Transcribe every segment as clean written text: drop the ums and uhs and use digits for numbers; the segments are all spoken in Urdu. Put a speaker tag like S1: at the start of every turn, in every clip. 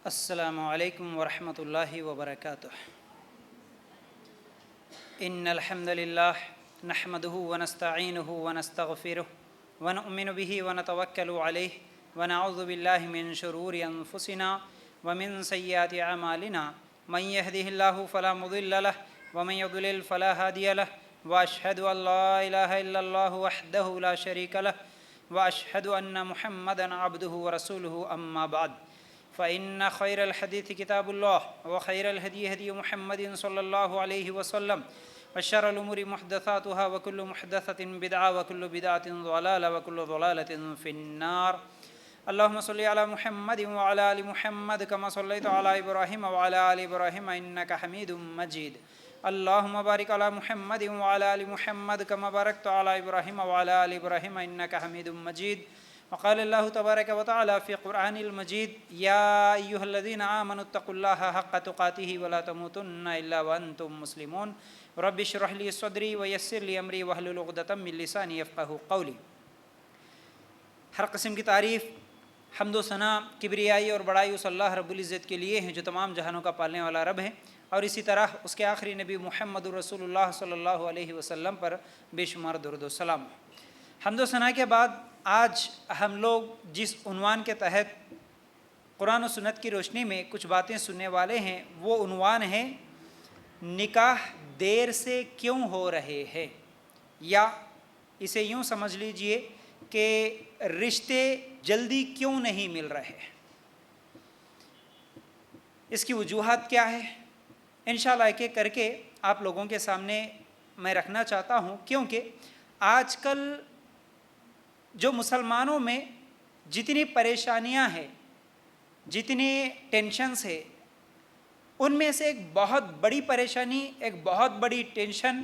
S1: السلام علیکم ورحمۃ اللہ وبرکاتہ۔ ان الحمد للہ نحمده ونستعینه ونستغفره ونؤمن به ونتوکل علیہ ونعوذ باللہ من شرور انفسنا ومن سیئات اعمالنا من يهده الله فلا مضل له ومن يضلل فلا هادي له واشهد ان لا اله الا الله وحده لا شريك له واشهد ان محمدا عبده ورسوله اما بعد فإن خير الحديث كتاب الله وخير الهدي هدي محمد صلى الله عليه وسلم وشر الأمور محدثاتها وكل محدثة بدعة وكل بدعة ضلالة وكل ضلالة في النار. اللهم صل على محمد وعلى آل محمد كما صليت على إبراهيم وعلى آل إبراهيم إنك حميد مجيد. اللهم بارك على محمد وعلى آل محمد كما باركت على إبراهيم وعلى آل إبراهيم إنك حميد مجيد. وقال الله تبارك وتعالى في قرآن المجيد: يا أيها الذين آمنوا اتقوا الله حق تقاته ولا تموتن إلا وأنتم مسلمون. رب اشرح لي صدري ويسر لي أمري واحلل عقدة من لساني يفقهوا قولي. ہر قسم کی تعریف، حمد و ثنا، کبریائی اور بڑائی اس اللہ رب العزت کے لیے ہیں جو تمام جہانوں کا پالنے والا رب ہے، اور اسی طرح اس کے آخری نبی محمد رسول اللہ صلی اللہ علیہ وسلم پر بے شمار درود و سلام. حمد و ثنا کے بعد آج ہم لوگ جس عنوان کے تحت قرآن و سنت کی روشنی میں کچھ باتیں سننے والے ہیں وہ عنوان ہے: نکاح دیر سے کیوں ہو رہے ہیں، یا اسے یوں سمجھ لیجئے کہ رشتے جلدی کیوں نہیں مل رہے. اس کی وجوہات کیا ہے، انشاءاللہ ایک ایک کر کے آپ لوگوں کے سامنے میں رکھنا چاہتا ہوں، کیونکہ آج کل جو مسلمانوں میں جتنی پریشانیاں ہیں، جتنی ٹینشنز ہیں، ان میں سے ایک بہت بڑی پریشانی، ایک بہت بڑی ٹینشن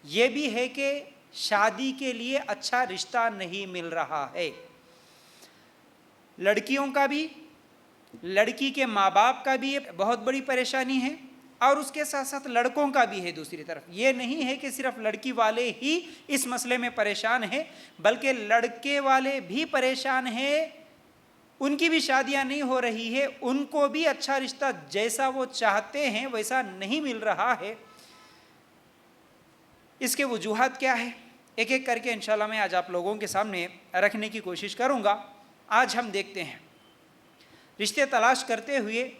S1: یہ بھی ہے کہ شادی کے لیے اچھا رشتہ نہیں مل رہا ہے. لڑکیوں کا بھی، لڑکی کے ماں باپ کا بھی یہ بہت بڑی پریشانی ہے، اور اس کے ساتھ ساتھ لڑکوں کا بھی ہے. دوسری طرف یہ نہیں ہے کہ صرف لڑکی والے ہی اس مسئلے میں پریشان ہیں، بلکہ لڑکے والے بھی پریشان ہیں، ان کی بھی شادیاں نہیں ہو رہی ہے، ان کو بھی اچھا رشتہ جیسا وہ چاہتے ہیں ویسا نہیں مل رہا ہے. اس کے وجوہات کیا ہے، ایک ایک کر کے انشاءاللہ میں آج آپ لوگوں کے سامنے رکھنے کی کوشش کروں گا. آج ہم دیکھتے ہیں رشتے تلاش کرتے ہوئے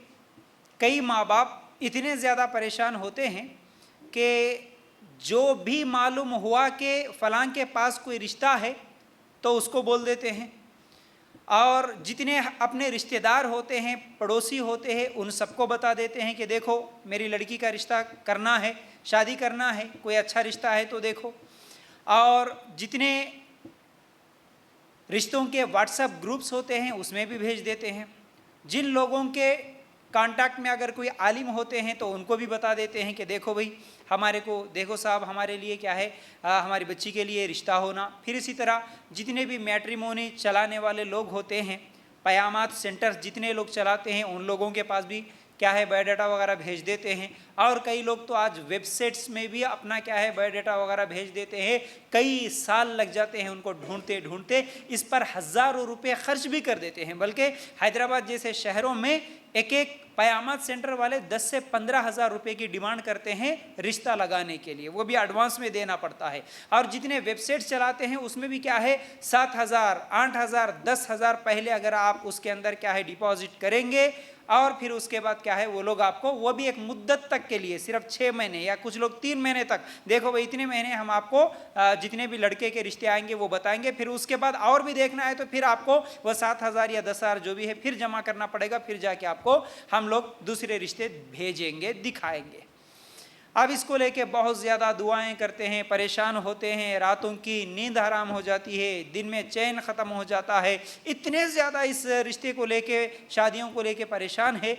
S1: کئی ماں باپ اتنے زیادہ پریشان ہوتے ہیں کہ جو بھی معلوم ہوا کہ فلاں کے پاس کوئی رشتہ ہے تو اس کو بول دیتے ہیں، اور جتنے اپنے رشتہ دار ہوتے ہیں، پڑوسی ہوتے ہیں، ان سب کو بتا دیتے ہیں کہ دیکھو میری لڑکی کا رشتہ کرنا ہے، شادی کرنا ہے، کوئی اچھا رشتہ ہے تو دیکھو. اور جتنے رشتوں کے واٹس ایپ گروپس ہوتے ہیں اس میں بھی بھیج دیتے ہیں. جن لوگوں کے کانٹیکٹ میں اگر کوئی عالم ہوتے ہیں تو ان کو بھی بتا دیتے ہیں کہ دیکھو بھائی ہمارے کو دیکھو صاحب ہمارے لیے کیا ہے، ہماری بچی کے لیے رشتہ ہونا. پھر اسی طرح جتنے بھی میٹریمونی چلانے والے لوگ ہوتے ہیں، پیامات سینٹرز جتنے لوگ چلاتے ہیں، ان لوگوں کے پاس بھی کیا ہے بایو ڈاٹا وغیرہ بھیج دیتے ہیں. اور کئی لوگ تو آج ویب سائٹس میں بھی اپنا کیا ہے بایو ڈاٹا وغیرہ بھیج دیتے ہیں. کئی سال لگ جاتے ہیں ان کو ڈھونڈتے ڈھونڈتے، اس پر ہزاروں روپے خرچ بھی کر دیتے ہیں. بلکہ حیدرآباد جیسے شہروں میں ایک ایک پیامات سینٹر والے 10 سے 15 ہزار روپے کی ڈیمانڈ کرتے ہیں رشتہ لگانے کے لیے، وہ بھی ایڈوانس میں دینا پڑتا ہے. اور جتنے ویب سائٹ چلاتے ہیں اس میں بھی کیا ہے 7,000 8,000 10,000 پہلے اگر آپ اس کے اندر کیا ہے ڈپازٹ کریں گے، اور پھر اس کے بعد کیا ہے وہ لوگ آپ کو، وہ بھی ایک مدت تک کے لیے، صرف 6 مہینے یا کچھ لوگ 3 مہینے تک، دیکھو بھائی اتنے مہینے ہم آپ کو جتنے بھی لڑکے کے رشتے آئیں گے وہ بتائیں گے. پھر اس کے بعد اور بھی دیکھنا ہے تو پھر آپ کو وہ 7,000 یا 10,000 جو بھی ہے پھر جمع کرنا پڑے گا، پھر جا کے آپ کو ہم لوگ دوسرے رشتے بھیجیں گے، دکھائیں گے. اب اس کو لے کے بہت زیادہ دعائیں کرتے ہیں، پریشان ہوتے ہیں، راتوں کی نیند حرام ہو جاتی ہے، دن میں چین ختم ہو جاتا ہے. اتنے زیادہ اس رشتے کو لے کے، شادیوں کو لے کے پریشان ہے.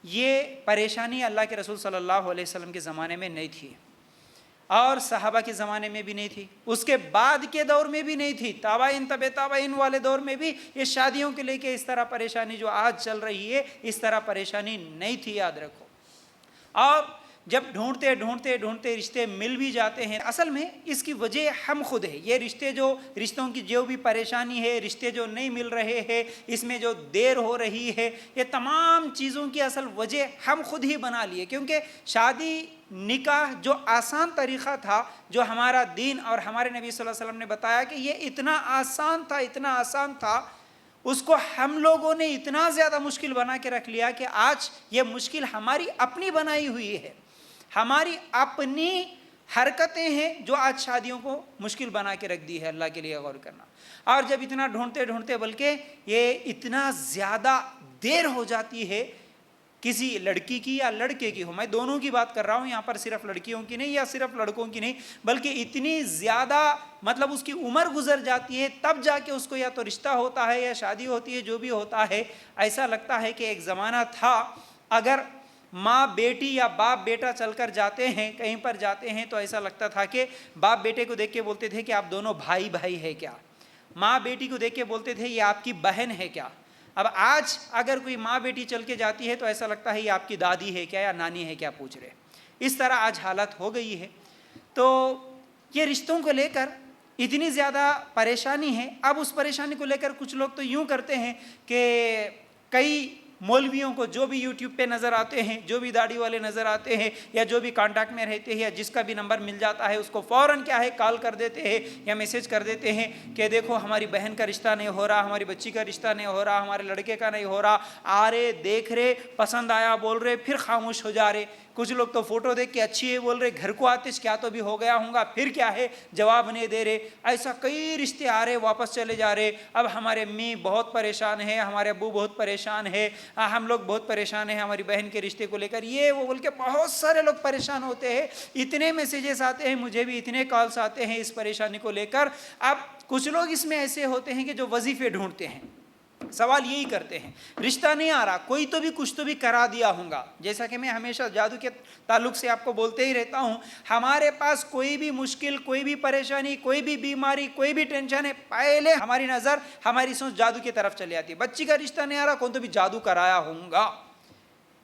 S1: یہ پریشانی اللہ کے رسول صلی اللہ علیہ وسلم کے زمانے میں نہیں تھی، اور صحابہ کے زمانے میں بھی نہیں تھی، اس کے بعد کے دور میں بھی نہیں تھی، تابعین طبع تابعین والے دور میں بھی یہ شادیوں کے لے کے اس طرح پریشانی جو آج چل رہی ہے اس طرح پریشانی نہیں تھی، یاد رکھو. اور جب ڈھونڈتے ڈھونڈتے ڈھونڈتے رشتے مل بھی جاتے ہیں، اصل میں اس کی وجہ ہم خود ہے. یہ رشتوں کی جو بھی پریشانی ہے، رشتے جو نہیں مل رہے ہیں، اس میں جو دیر ہو رہی ہے، یہ تمام چیزوں کی اصل وجہ ہم خود ہی بنا لیے. کیونکہ شادی نکاح جو آسان طریقہ تھا، جو ہمارا دین اور ہمارے نبی صلی اللہ علیہ وسلم نے بتایا کہ یہ اتنا آسان تھا، اس کو ہم لوگوں نے اتنا زیادہ مشکل بنا کے رکھ لیا کہ آج یہ مشکل ہماری اپنی بنائی ہوئی ہے، ہماری اپنی حرکتیں ہیں جو آج شادیوں کو مشکل بنا کے رکھ دی ہے. اللہ کے لیے غور کرنا. اور جب اتنا ڈھونڈتے ڈھونڈتے بلکہ یہ اتنا زیادہ دیر ہو جاتی ہے کسی لڑکی کی یا لڑکے کی ہو، میں دونوں کی بات کر رہا ہوں یہاں پر، صرف لڑکیوں کی نہیں یا صرف لڑکوں کی نہیں، بلکہ اتنی زیادہ مطلب اس کی عمر گزر جاتی ہے تب جا کے اس کو یا تو رشتہ ہوتا ہے یا شادی ہوتی ہے. جو بھی ہوتا ہے، ایسا لگتا ہے کہ ایک زمانہ تھا اگر ماں بیٹی یا باپ بیٹا چل کر جاتے ہیں، کہیں پر جاتے ہیں، تو ایسا لگتا تھا کہ باپ بیٹے کو دیکھ کے بولتے تھے کہ آپ دونوں بھائی ہے کیا، ماں بیٹی کو دیکھ کے بولتے تھے یہ آپ کی بہن ہے کیا. اب آج اگر کوئی ماں بیٹی چل کے جاتی ہے تو ایسا لگتا ہے یہ آپ کی دادی ہے کیا یا نانی ہے کیا پوچھ رہے. اس طرح آج حالت ہو گئی ہے. تو یہ رشتوں کو لے کر اتنی زیادہ پریشانی ہے. اب اس پریشانی کو لے کر کچھ لوگ تو یوں کرتے ہیں کہ کئی مولویوں کو جو بھی یوٹیوب پہ نظر آتے ہیں، جو بھی داڑھی والے نظر آتے ہیں، یا جو بھی کانٹیکٹ میں رہتے ہیں، یا جس کا بھی نمبر مل جاتا ہے اس کو فوراً کیا ہے کال کر دیتے ہیں یا میسج کر دیتے ہیں کہ دیکھو ہماری بہن کا رشتہ نہیں ہو رہا، ہماری بچی کا رشتہ نہیں ہو رہا، ہمارے لڑکے کا نہیں ہو رہا. آ رہے، دیکھ رہے، پسند آیا بول رہے، پھر خاموش ہو جا رہے. کچھ لوگ تو فوٹو دیکھ کے اچھی ہے بول رہے، گھر کو آتش کیا تو بھی ہو گیا ہوں گا، پھر کیا ہے جواب نہیں دے رہے. ایسا کئی رشتے آ رہے واپس چلے جا رہے. اب ہمارے امی بہت پریشان ہیں، ہمارے ابو بہت پریشان ہیں، ہم لوگ بہت پریشان ہیں ہماری بہن کے رشتے کو لے کر، یہ وہ بول کے بہت سارے لوگ پریشان ہوتے ہیں. اتنے میسیجز آتے ہیں، مجھے بھی اتنے کالز آتے ہیں اس پریشانی کو لے کر. اب کچھ لوگ اس میں ایسے ہوتے ہیں کہ جو وظیفے ڈھونڈتے ہیں، سوال یہی کرتے ہیں رشتہ نہیں آ رہا، کوئی تو بھی کچھ تو بھی کرا دیا ہوں گا. جیسا کہ میں ہمیشہ جادو کے تعلق سے آپ کو بولتے ہی رہتا ہوں، ہمارے پاس کوئی بھی مشکل، کوئی بھی پریشانی، کوئی بھی بیماری، کوئی بھی ٹینشن ہے، پہلے ہماری نظر، ہماری سوچ جادو کی طرف چلی آتی ہے. بچی کا رشتہ نہیں آ رہا، کون تو بھی جادو کرایا ہوں گا.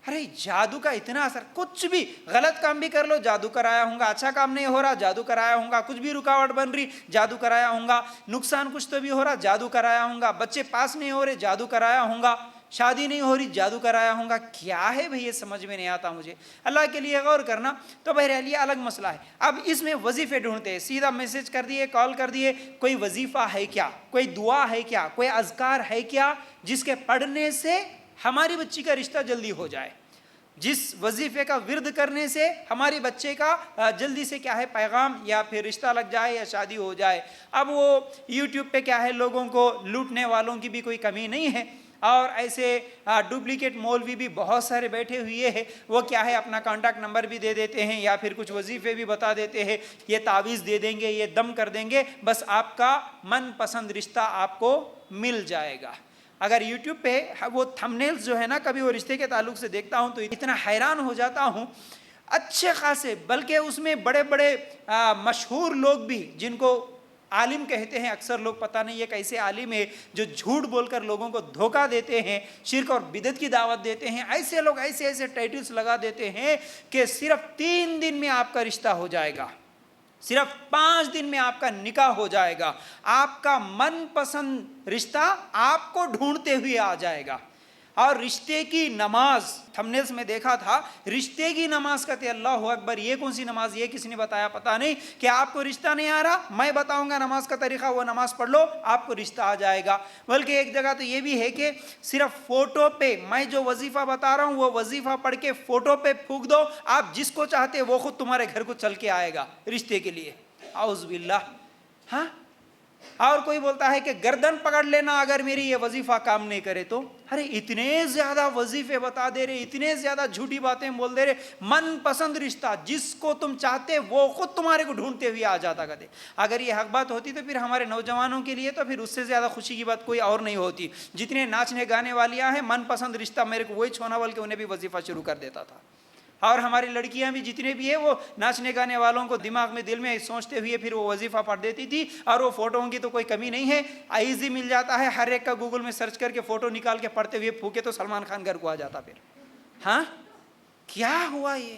S1: ارے جادو کا اتنا اثر، کچھ بھی غلط کام بھی کر لو جادو کرایا ہوں گا، اچھا کام نہیں ہو رہا جادو کرایا ہوں گا، کچھ بھی رکاوٹ بن رہی جادو کرایا ہوں گا، نقصان کچھ تو بھی ہو رہا جادو کرایا ہوں گا، بچے پاس نہیں ہو رہے جادو کرایا ہوں گا، شادی نہیں ہو رہی جادو کرایا ہوں گا. کیا ہے بھئی، یہ سمجھ میں نہیں آتا مجھے. اللہ کے لیے غور کرنا. تو بہرحال یہ الگ مسئلہ ہے. اب اس میں وظیفے ڈھونڈتے ہیں، سیدھا میسج کر دیے، کال کر دیے، کوئی وظیفہ ہے کیا، کوئی دعا ہے کیا، کوئی اذکار ہے کیا جس کے پڑھنے سے ہماری بچی کا رشتہ جلدی ہو جائے، جس وظیفے کا ورد کرنے سے ہماری بچے کا جلدی سے کیا ہے پیغام یا پھر رشتہ لگ جائے یا شادی ہو جائے. اب وہ یوٹیوب پہ کیا ہے لوگوں کو لوٹنے والوں کی بھی کوئی کمی نہیں ہے، اور ایسے ڈپلیکیٹ مولوی بھی بہت سارے بیٹھے ہوئے ہیں. وہ کیا ہے اپنا کانٹیکٹ نمبر بھی دے دیتے ہیں یا پھر کچھ وظیفے بھی بتا دیتے ہیں، یہ تعویذ دے دیں گے، یہ دم کر دیں گے، بس آپ کا من پسند رشتہ آپ کو مل جائے گا. اگر یوٹیوب پہ وہ تھمبنیلز جو ہے نا، کبھی وہ رشتے کے تعلق سے دیکھتا ہوں تو اتنا حیران ہو جاتا ہوں. اچھے خاصے، بلکہ اس میں بڑے بڑے مشہور لوگ بھی جن کو عالم کہتے ہیں، اکثر لوگ پتہ نہیں یہ کیسے عالم ہے جو جھوٹ بول کر لوگوں کو دھوکہ دیتے ہیں، شرک اور بدعت کی دعوت دیتے ہیں. ایسے لوگ ایسے ٹائٹلز لگا دیتے ہیں کہ صرف 3 دن میں آپ کا رشتہ ہو جائے گا، صرف 5 دن میں آپ کا نکاح ہو جائے گا، آپ کا من پسند رشتہ آپ کو ڈھونڈتے ہوئے آ جائے گا. اور رشتے کی نماز، تھمبنیلز میں دیکھا تھا رشتے کی نماز کہتے ہیں، اللہ اکبر. یہ کون سی نماز، یہ کسی نے بتایا پتہ نہیں. کہ آپ کو رشتہ نہیں آ رہا، میں بتاؤں گا نماز کا طریقہ، وہ نماز پڑھ لو آپ کو رشتہ آ جائے گا. بلکہ ایک جگہ تو یہ بھی ہے کہ صرف فوٹو پہ، میں جو وظیفہ بتا رہا ہوں وہ وظیفہ پڑھ کے فوٹو پہ پھونک دو، آپ جس کو چاہتے وہ خود تمہارے گھر کو چل کے آئے گا رشتے کے لیے. اعوذ باللہ. ہاں. اور کوئی بولتا ہے کہ گردن پکڑ لینا اگر میری یہ وظیفہ کام نہیں کرے تو. ارے اتنے زیادہ وظیفے بتا دے رہے، اتنے زیادہ جھوٹی باتیں بول دے رہے. من پسند رشتہ جس کو تم چاہتے وہ خود تمہارے کو ڈھونڈتے ہوئے آ جاتا کرتے. اگر یہ حق بات ہوتی تو پھر ہمارے نوجوانوں کے لیے تو پھر اس سے زیادہ خوشی کی بات کوئی اور نہیں ہوتی. جتنے ناچنے گانے والیاں ہیں، من پسند رشتہ میرے کو وہی چھونا، بلکہ انہیں بھی وظیفہ شروع کر دیتا تھا. اور ہماری لڑکیاں بھی جتنے بھی ہیں وہ ناچنے گانے والوں کو دماغ میں دل میں سوچتے ہوئے پھر وہ وظیفہ پڑھ دیتی تھی. اور وہ فوٹوؤں کی تو کوئی کمی نہیں ہے، ایزی مل جاتا ہے، ہر ایک کا گوگل میں سرچ کر کے فوٹو نکال کے پڑھتے ہوئے پھوکے تو سلمان خان گھر کو آ جاتا. پھر ہاں کیا ہوا یہ؟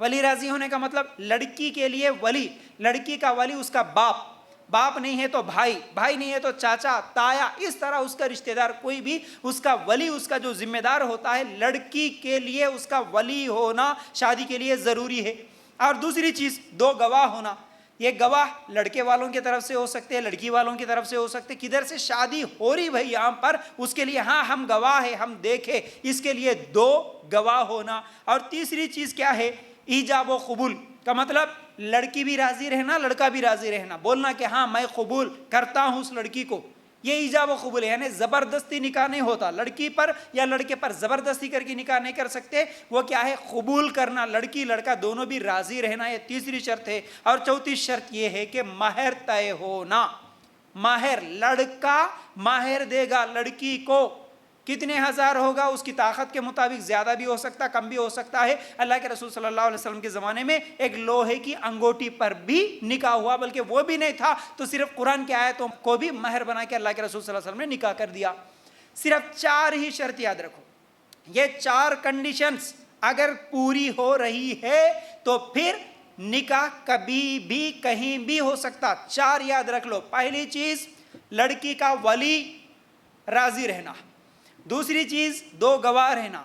S2: ولی راضی ہونے کا مطلب لڑکی کے لیے ولی، لڑکی کا ولی اس کا باپ، باپ نہیں ہے تو بھائی، بھائی نہیں ہے تو چاچا، تایا، اس طرح اس کا رشتہ دار کوئی بھی اس کا ولی، اس کا جو ذمہ دار ہوتا ہے، لڑکی کے لیے اس کا ولی ہونا شادی کے لیے ضروری ہے۔ اور دوسری چیز 2 گواہ ہونا، یہ گواہ لڑکے والوں کی طرف سے ہو سکتے ہیں، لڑکی والوں کی طرف سے ہو سکتے، کدھر سے شادی ہو رہی بھائی یہاں پر، اس کے لیے ہاں ہم گواہ ہیں، ہم دیکھیں، اس کے لیے 2 گواہ ہونا۔ اور تیسری چیز کیا ہے؟ ایجاب و قبول کا مطلب لڑکی بھی راضی رہنا، لڑکا بھی راضی رہنا، بولنا کہ ہاں میں قبول کرتا ہوں اس لڑکی کو، یہ ایجاب و قبول ہے۔ یعنی زبردستی نکاح نہیں ہوتا، لڑکی پر یا لڑکے پر زبردستی کر کے نکاح نہیں کر سکتے، وہ کیا ہے؟ قبول کرنا، لڑکی لڑکا دونوں بھی راضی رہنا، یہ تیسری شرط ہے۔ اور چوتھی شرط یہ ہے کہ مہر طے ہونا، مہر، لڑکا مہر دے گا لڑکی کو، کتنے ہزار ہوگا اس کی طاقت کے مطابق، زیادہ بھی ہو سکتا کم بھی ہو سکتا ہے۔ اللہ کے رسول صلی اللہ علیہ وسلم کے زمانے میں ایک لوہے کی انگوٹی پر بھی نکاح ہوا، بلکہ وہ بھی نہیں تھا تو صرف قرآن کی آیتوں کو بھی مہر بنا کے اللہ کے رسول صلی اللہ علیہ وسلم نے نکاح کر دیا۔ صرف 4 ہی شرط یاد رکھو، یہ 4 کنڈیشنز اگر پوری ہو رہی ہے تو پھر نکاح کبھی بھی کہیں بھی ہو سکتا۔ 4 یاد رکھ لو۔ پہلی چیز لڑکی کا ولی راضی رہنا، دوسری چیز 2 گواہ رہنا،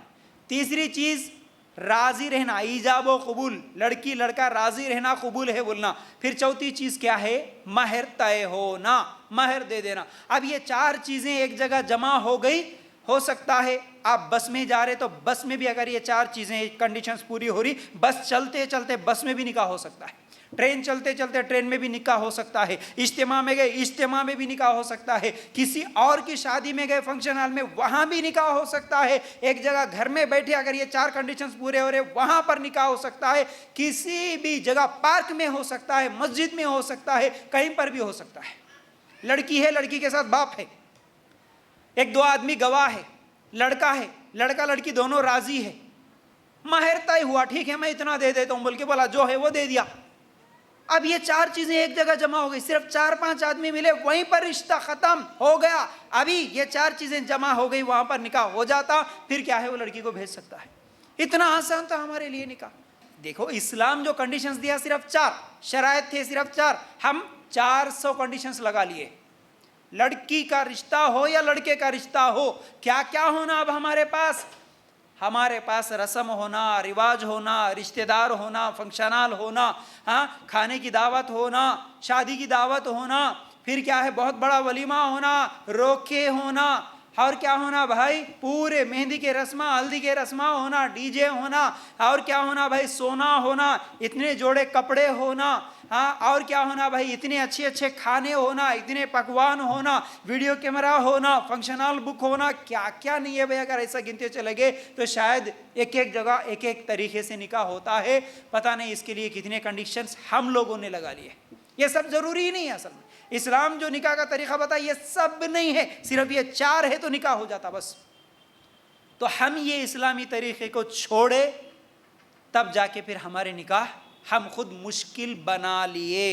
S2: تیسری چیز راضی رہنا، ایجاب و قبول، لڑکی لڑکا راضی رہنا، قبول ہے بولنا، پھر چوتھی چیز کیا ہے؟ مہر طے ہونا، مہر دے دینا۔ اب یہ 4 چیزیں ایک جگہ جمع ہو گئی، ہو سکتا ہے آپ بس میں جا رہے تو بس میں بھی اگر یہ 4 چیزیں کنڈیشنز پوری ہو رہی، بس چلتے چلتے بس میں بھی نکاح ہو سکتا ہے، ٹرین چلتے چلتے ٹرین میں بھی نکاح ہو سکتا ہے، اجتماع میں گئے اجتماع میں بھی نکاح ہو سکتا ہے، کسی اور کی شادی میں گئے فنکشن ہال میں وہاں بھی نکاح ہو سکتا ہے، ایک جگہ گھر میں بیٹھے اگر یہ 4 کنڈیشنز پورے ہو رہے وہاں پر نکاح ہو سکتا ہے، کسی بھی جگہ پارک میں ہو سکتا ہے، مسجد میں ہو سکتا ہے، کہیں پر بھی ہو سکتا ہے۔ لڑکی ہے، لڑکی کے ساتھ باپ ہے، 1-2 آدمی گواہ ہے، لڑکا ہے، لڑکا لڑکی دونوں راضی ہے، مہر طے ہوا، ٹھیک ہے میں اتنا دے دیتا ہوں بول کے بولا، جو ہے وہ دے دیا۔ اب یہ 4 چیزیں ایک جگہ جمع ہو گئی، صرف 4-5 آدمی ملے، وہیں پر رشتہ ختم ہو گیا۔ ابھی یہ 4 چیزیں جمع ہو گئی، وہاں پر نکاح ہو جاتا، پھر کیا ہے؟ وہ لڑکی کو بھیج سکتا ہے۔ اتنا آسان تھا ہمارے لیے نکاح۔ دیکھو اسلام جو کنڈیشنز دیا صرف 4 شرائط تھے، صرف 4، ہم 400 کنڈیشنز لگا لیے۔ لڑکی کا رشتہ ہو یا لڑکے کا رشتہ ہو، کیا کیا ہونا اب ہمارے پاس؟ ہمارے پاس رسم ہونا، رواج ہونا، رشتہ دار ہونا، فنکشنال ہونا، ہاں کھانے کی دعوت ہونا، شادی کی دعوت ہونا، پھر کیا ہے؟ بہت بڑا ولیمہ ہونا، روکے ہونا، اور کیا ہونا بھائی؟ پورے مہندی کے رسمہ، ہلدی کے رسمہ ہونا، ڈی جے ہونا، اور کیا ہونا بھائی؟ سونا ہونا، اتنے جوڑے کپڑے ہونا، ہاں اور کیا ہونا بھائی؟ اتنے اچھے اچھے کھانے ہونا، اتنے پکوان ہونا، ویڈیو کیمرہ ہونا، فنکشن ہال بک ہونا، کیا کیا نہیں ہے بھائی؟ اگر ایسا گنتے چلے گئے تو شاید ایک ایک جگہ ایک ایک طریقے سے نکاح ہوتا ہے، پتہ نہیں اس کے لیے کتنے کنڈیشنز ہم لوگوں نے لگا لیے۔ یہ سب ضروری ہی نہیں ہے اصل میں، اسلام جو نکاح کا طریقہ بتا یہ سب نہیں ہے، صرف یہ 4 ہے تو نکاح ہو جاتا بس۔ تو ہم یہ اسلامی طریقے کو چھوڑے تب جا کے پھر ہمارے نکاح ہم خود مشکل بنا لیے۔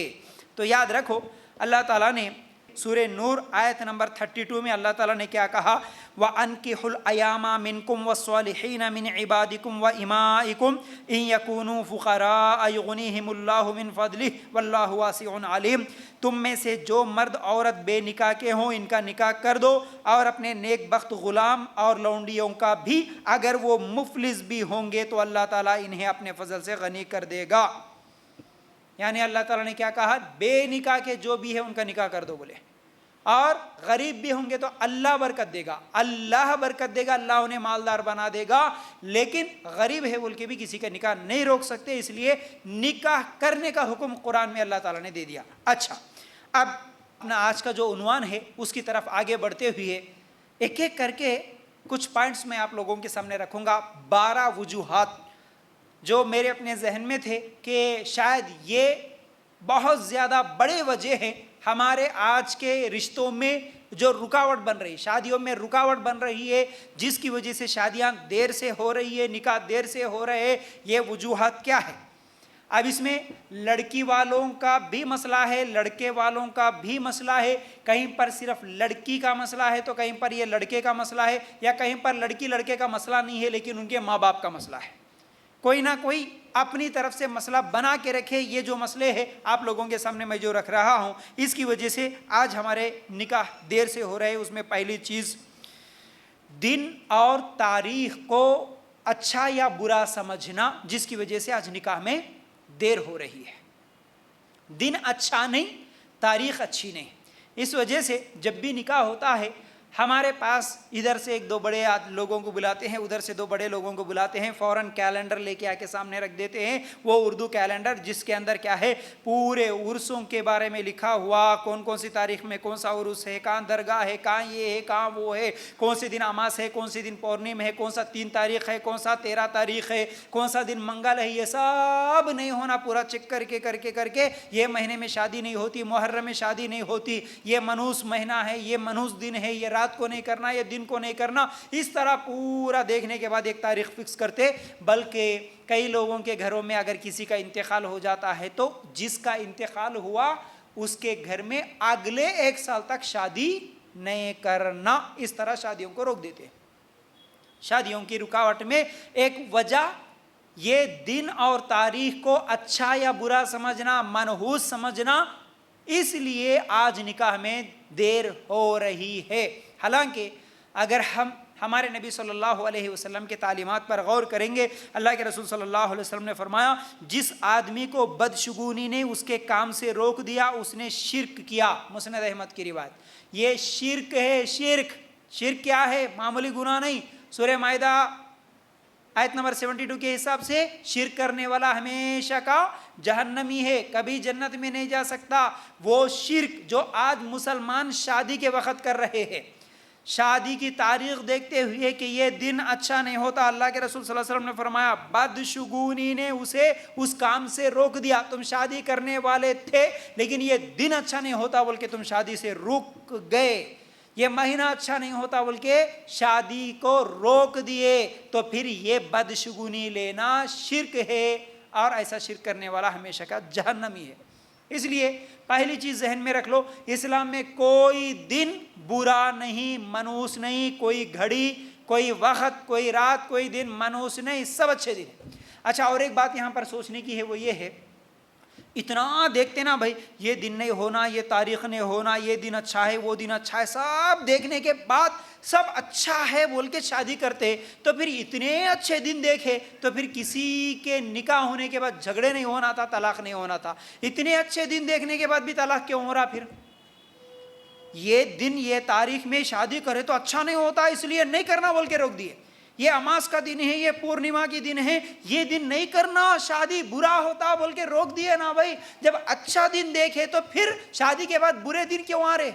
S2: تو یاد رکھو اللہ تعالیٰ نے سورہ نور آیت نمبر 32 میں اللہ تعالیٰ نے کیا کہا؟ وَأَنكِحُوا الْأَيَامَ مِنكُمْ وَالصَّالِحِينَ مِنْ عِبَادِكُمْ وَإِمَائِكُمْ إِنْ يَكُونُوا فُقَرَاءَ يُغْنِيهِمُ اللَّهُ مِنْ فَضْلِهِ وَاللَّهُ وَاسِعٌ عَلِيمٌ۔ تم میں سے جو مرد عورت بے نکاح کے ہوں ان کا نکاح کر دو، اور اپنے نیک بخت غلام اور لونڈیوں کا بھی، اگر وہ مفلس بھی ہوں گے تو اللہ تعالیٰ انہیں اپنے فضل سے غنی کر دے گا۔ یعنی اللہ تعالیٰ نے کیا کہا؟ بے نکاح کے جو بھی ہے ان کا نکاح کر دو بولے، اور غریب بھی ہوں گے تو اللہ برکت دے گا، اللہ برکت دے گا، اللہ انہیں مالدار بنا دے گا، لیکن غریب ہے بول کے بھی کسی کا نکاح نہیں روک سکتے، اس لیے نکاح کرنے کا حکم قرآن میں اللہ تعالیٰ نے دے دیا۔ اچھا، اب اپنا آج کا جو عنوان ہے اس کی طرف آگے بڑھتے ہوئے ایک ایک کر کے کچھ پوائنٹس میں آپ لوگوں کے سامنے رکھوں گا، 12 وجوہات جو میرے اپنے ذہن میں تھے کہ شاید یہ بہت زیادہ بڑے وجہ ہیں ہمارے آج کے رشتوں میں جو رکاوٹ بن رہی، شادیوں میں رکاوٹ بن رہی ہے، جس کی وجہ سے شادیاں دیر سے ہو رہی ہے، نکاح دیر سے ہو رہے ہیں، یہ وجوہات کیا ہے؟ اب اس میں لڑکی والوں کا بھی مسئلہ ہے، لڑکے والوں کا بھی مسئلہ ہے، کہیں پر صرف لڑکی کا مسئلہ ہے تو کہیں پر یہ لڑکے کا مسئلہ ہے، یا کہیں پر لڑکی لڑکے کا مسئلہ نہیں ہے لیکن ان کے ماں باپ کا مسئلہ ہے۔ کوئی نہ کوئی اپنی طرف سے مسئلہ بنا کے رکھے. یہ جو مسئلے ہیں آپ لوگوں کے سامنے میں جو رکھ رہا ہوں, اس کی وجہ سے آج ہمارے نکاح دیر سے ہو رہے. اس میں پہلی چیز, دن اور تاریخ کو اچھا یا برا سمجھنا, جس کی وجہ سے آج نکاح میں دیر ہو رہی ہے. دن اچھا نہیں, تاریخ اچھی نہیں. اس وجہ سے جب بھی نکاح ہوتا ہے ہمارے پاس ادھر سے ایک دو بڑے لوگوں کو بلاتے ہیں, ادھر سے دو بڑے لوگوں کو بلاتے ہیں, فوراً کیلنڈر لے کے آ کے سامنے رکھ دیتے ہیں. وہ اردو کیلنڈر جس کے اندر کیا ہے, پورے عرسوں کے بارے میں لکھا ہوا, کون کون سی تاریخ میں کون سا عرس ہے, کہاں درگاہ ہے, کہاں یہ ہے, کہاں وہ ہے, کون سے دن اماس ہے, کون سے دن پورنیم ہے, کون سا 3 تاریخ ہے, کون سا 13 تاریخ ہے, کون سا دن منگل ہے. یہ سب نہیں ہونا, پورا چیک کر کے یہ مہینے میں شادی نہیں ہوتی, محرم میں شادی نہیں ہوتی, یہ منوس مہینہ ہے, یہ منوس دن ہے, یہ رات کو نہیں کرنا, یہ دن کو نہیں کرنا. اس طرح پورا دیکھنے کے بعد ایک تاریخ فکس کرتے. بلکہ کئی لوگوں کے گھروں میں اگر کسی کا انتقال ہو جاتا ہے تو جس کا انتقال ہوا اس کے گھر میں اگلے 1 سال تک شادی نہیں کرنا. اس طرح شادیوں کو روک دیتے. شادیوں کی رکاوٹ میں ایک وجہ یہ دن اور تاریخ کو اچھا یا برا سمجھنا, منحوس سمجھنا, اس لیے آج نکاح میں دیر ہو رہی ہے. حالانکہ اگر ہم ہمارے نبی صلی اللہ علیہ وسلم کے تعلیمات پر غور کریں گے, اللہ کے رسول صلی اللہ علیہ وسلم نے فرمایا, جس آدمی کو بدشگونی نے اس کے کام سے روک دیا اس نے شرک کیا. مسند احمد کی روایت. یہ شرک ہے. شرک کیا ہے؟ معمولی گناہ نہیں. سورہ مائدہ آیت نمبر 72 کے حساب سے شرک کرنے والا ہمیشہ کا جہنمی ہے, کبھی جنت میں نہیں جا سکتا. وہ شرک جو آج مسلمان شادی کے وقت کر رہے ہیں, شادی کی تاریخ دیکھتے ہوئے کہ یہ دن اچھا نہیں ہوتا, اللہ کے رسول صلی اللہ علیہ وسلم نے فرمایا بدشگونی نے اسے اس کام سے روک دیا. تم شادی کرنے والے تھے لیکن یہ دن اچھا نہیں ہوتا بول کے تم شادی سے رک گئے, یہ مہینہ اچھا نہیں ہوتا بول کے شادی کو روک دیے, تو پھر یہ بدشگونی لینا شرک ہے, اور ایسا شرک کرنے والا ہمیشہ کا جہنمی ہے. اس لیے پہلی چیز ذہن میں رکھ لو, اسلام میں کوئی دن برا نہیں, منحوس نہیں, کوئی گھڑی, کوئی وقت, کوئی رات, کوئی دن منحوس نہیں, سب اچھے دن ہیں. اچھا, اور ایک بات یہاں پر سوچنے کی ہے, وہ یہ ہے, اتنا دیکھتے نا بھائی, یہ دن نہیں ہونا, یہ تاریخ نہیں ہونا, یہ دن اچھا ہے, وہ دن اچھا ہے, سب دیکھنے کے بعد سب اچھا ہے بول کے شادی کرتے. تو پھر اتنے اچھے دن دیکھے تو پھر کسی کے نکاح ہونے کے بعد جھگڑے نہیں ہونا تھا, طلاق نہیں ہونا تھا. اتنے اچھے دن دیکھنے کے بعد بھی طلاق کیوں ہو رہا؟ پھر یہ دن یہ تاریخ میں شادی کرے تو اچھا نہیں ہوتا, اس لیے نہیں کرنا بول کے روک دیے. یہ اماس کا دن ہے, یہ پورنیما کی دن ہے, یہ دن نہیں کرنا, شادی برا ہوتا بول کے روک دیے نا بھائی. جب اچھا دن دیکھے تو پھر شادی کے بعد برے دن کیوں آ رہے؟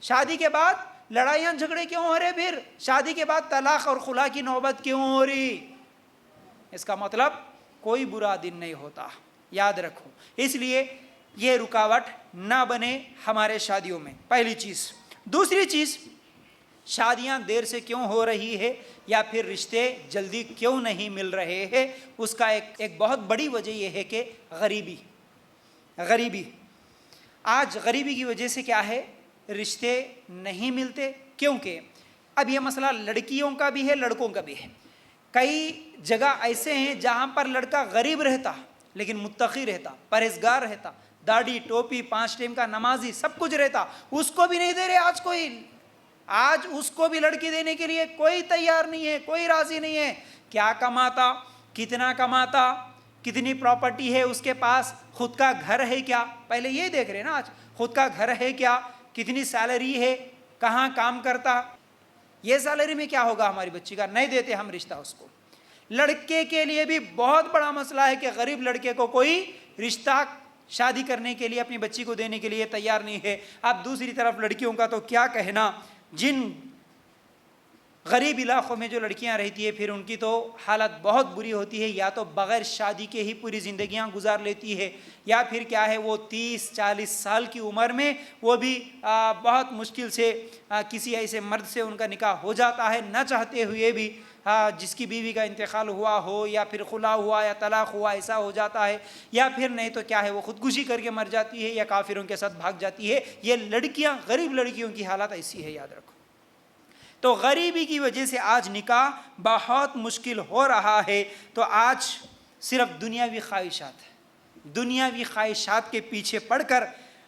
S2: شادی کے بعد لڑائیاں جھگڑے کیوں ہو رہے؟ پھر شادی کے بعد طلاق اور خلا کی نوبت کیوں ہو رہی؟ اس کا مطلب کوئی برا دن نہیں ہوتا, یاد رکھو. اس لیے یہ رکاوٹ نہ بنے ہمارے شادیوں میں, پہلی چیز. دوسری چیز, شادیاں دیر سے کیوں ہو رہی ہے یا پھر رشتے جلدی کیوں نہیں مل رہے ہیں, اس کا ایک بہت بڑی وجہ یہ ہے کہ غریبی. آج غریبی کی وجہ سے کیا ہے, رشتے نہیں ملتے. کیونکہ اب یہ مسئلہ لڑکیوں کا بھی ہے, لڑکوں کا بھی ہے. کئی جگہ ایسے ہیں جہاں پر لڑکا غریب رہتا لیکن متقی رہتا, پرہیزگار رہتا, داڑھی ٹوپی 5 ٹائم کا نمازی, سب کچھ رہتا, اس کو بھی نہیں دے رہے آج کوئی. آج اس کو بھی لڑکی دینے کے لیے کوئی تیار نہیں ہے, کوئی راضی نہیں ہے. کیا کماتا, کتنا کماتا, کتنی پراپرٹی ہے اس کے پاس, خود کا گھر ہے کیا, پہلے یہ دیکھ رہے نا آج, خود کا گھر ہے کیا, کتنی سیلری ہے, کہاں کام کرتا, یہ سیلری میں کیا ہوگا ہماری بچی کا, نہیں دیتے ہم رشتہ اس کو. لڑکے کے لیے بھی بہت بڑا مسئلہ ہے کہ غریب لڑکے کو کوئی رشتہ شادی کرنے کے لیے اپنی بچی کو دینے کے لیے تیار نہیں ہے. اب دوسری طرف لڑکیوں کا تو کیا کہنا, جن غریب علاقوں میں جو لڑکیاں رہتی ہے پھر ان کی تو حالت بہت بری ہوتی ہے. یا تو بغیر شادی کے ہی پوری زندگیاں گزار لیتی ہے, یا پھر کیا ہے وہ 30-40 سال کی عمر میں وہ بھی بہت مشکل سے کسی ایسے مرد سے ان کا نکاح ہو جاتا ہے, نہ چاہتے ہوئے بھی, جس کی بیوی کا انتقال ہوا ہو یا پھر خلا ہوا یا طلاق ہوا, ایسا ہو جاتا ہے. یا پھر نہیں تو کیا ہے وہ خودکشی کر کے مر جاتی ہے یا کافروں کے ساتھ بھاگ جاتی ہے. یہ لڑکیاں, غریب لڑکیوں کی حالت ایسی ہے, یاد رکھو. تو غریبی کی وجہ سے آج نکاح بہت مشکل ہو رہا ہے. تو آج صرف دنیاوی خواہشات کے پیچھے پڑ کر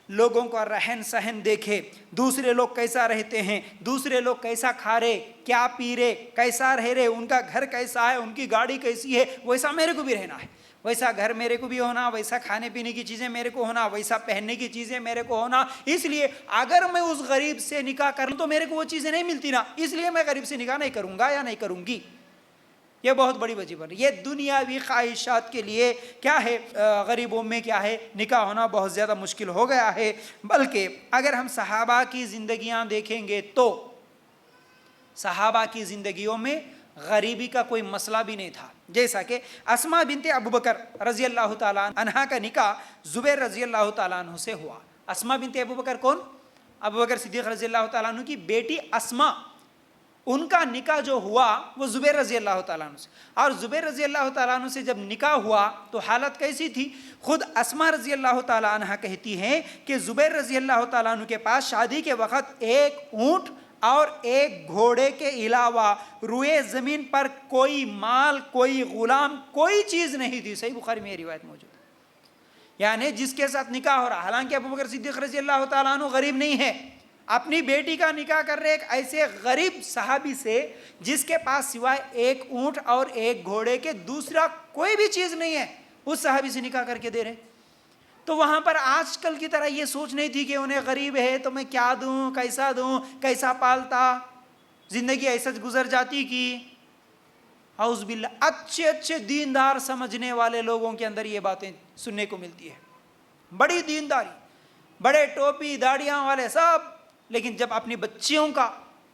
S2: لوگوں کا رہن سہن دیکھے, دوسرے لوگ کیسا رہتے ہیں, دوسرے لوگ کیسا کھا رہے, کیا پی رہے, کیسا رہ رہے, ان کا گھر کیسا ہے, ان کی گاڑی کیسی ہے, ویسا میرے کو بھی رہنا ہے, ویسا گھر میرے کو بھی ہونا, ویسا کھانے پینے کی چیزیں میرے کو ہونا, ویسا پہننے کی چیزیں میرے کو ہونا. اس لیے اگر میں اس غریب سے نکاح کر لوں تو میرے کو وہ چیزیں نہیں ملتی نا, اس لیے میں غریب سے نکاح نہیں کروں گا یا نہیں کروں گی. یہ بہت بڑی وجہ بن رہی ہے. یہ دنیاوی خواہشات کے لیے کیا ہے, غریبوں میں کیا ہے, نکاح ہونا بہت زیادہ مشکل ہو گیا ہے. بلکہ اگر ہم صحابہ کی زندگیاں دیکھیں گے تو صحابہ کی زندگیوں میں غریبی کا کوئی مسئلہ بھی نہیں تھا. جیسا کہ اسماء بنت ابو بکر رضی اللہ تعالیٰ عنہا کا نکاح زبیر رضی اللہ تعالیٰ عنہ سے ہوا. اسماء بنت ابو بکر کون؟ ابو بکر صدیق رضی اللہ تعالیٰ عنہ کی بیٹی اسماء, ان کا نکاح جو ہوا وہ زبیر رضی اللہ تعالیٰ عنہ سے. اور زبیر رضی اللہ تعالیٰ عنہ سے جب نکاح ہوا تو حالت کیسی تھی؟ خود اسماء رضی اللہ تعالیٰ عنہ کہتی ہیں کہ زبیر رضی اللہ تعالیٰ عنہ کے پاس شادی کے وقت ایک اونٹ اور ایک گھوڑے کے علاوہ روئے زمین پر کوئی مال, کوئی غلام, کوئی چیز نہیں تھی. صحیح بخاری میں یہ روایت موجود ہے. یعنی جس کے ساتھ نکاح ہو رہا, حالانکہ ابو بکر صدیق رضی اللہ تعالیٰ عنہ غریب نہیں ہے, اپنی بیٹی کا نکاح کر رہے ایک ایسے غریب صحابی سے جس کے پاس سوائے ایک اونٹ اور ایک گھوڑے کے دوسرا کوئی بھی چیز نہیں ہے, اس صحابی سے نکاح کر کے دے رہے. تو وہاں پر آج کل کی طرح یہ سوچ نہیں تھی کہ انہیں غریب ہے تو میں کیا دوں, کیسا پالتا, زندگی ایسا گزر جاتی کی. اعوذ باللہ. اچھے دیندار سمجھنے والے لوگوں کے اندر یہ باتیں سننے کو ملتی ہے, بڑی دینداری, بڑے ٹوپی داڑیاں والے سب, لیکن جب اپنی بچیوں کا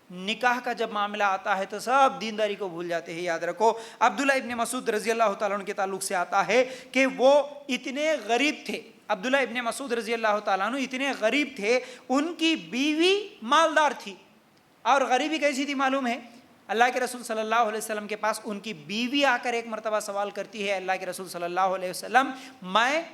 S2: نکاح کا جب معاملہ آتا ہے تو سب دینداری کو بھول جاتے ہیں. یاد رکھو, عبداللہ ابن مسعود رضی اللہ تعالیٰ عنہ کے تعلق سے آتا ہے کہ وہ اتنے غریب تھے, عبداللہ ابن مسعود رضی اللہ تعالیٰ عنہ اتنے غریب تھے, ان کی بیوی مالدار تھی. اور غریبی کیسی تھی معلوم ہے؟ اللہ کے رسول صلی اللہ علیہ وسلم کے پاس ان کی بیوی آ کر ایک مرتبہ سوال کرتی ہے, اللہ کے رسول صلی اللہ علیہ وسلم,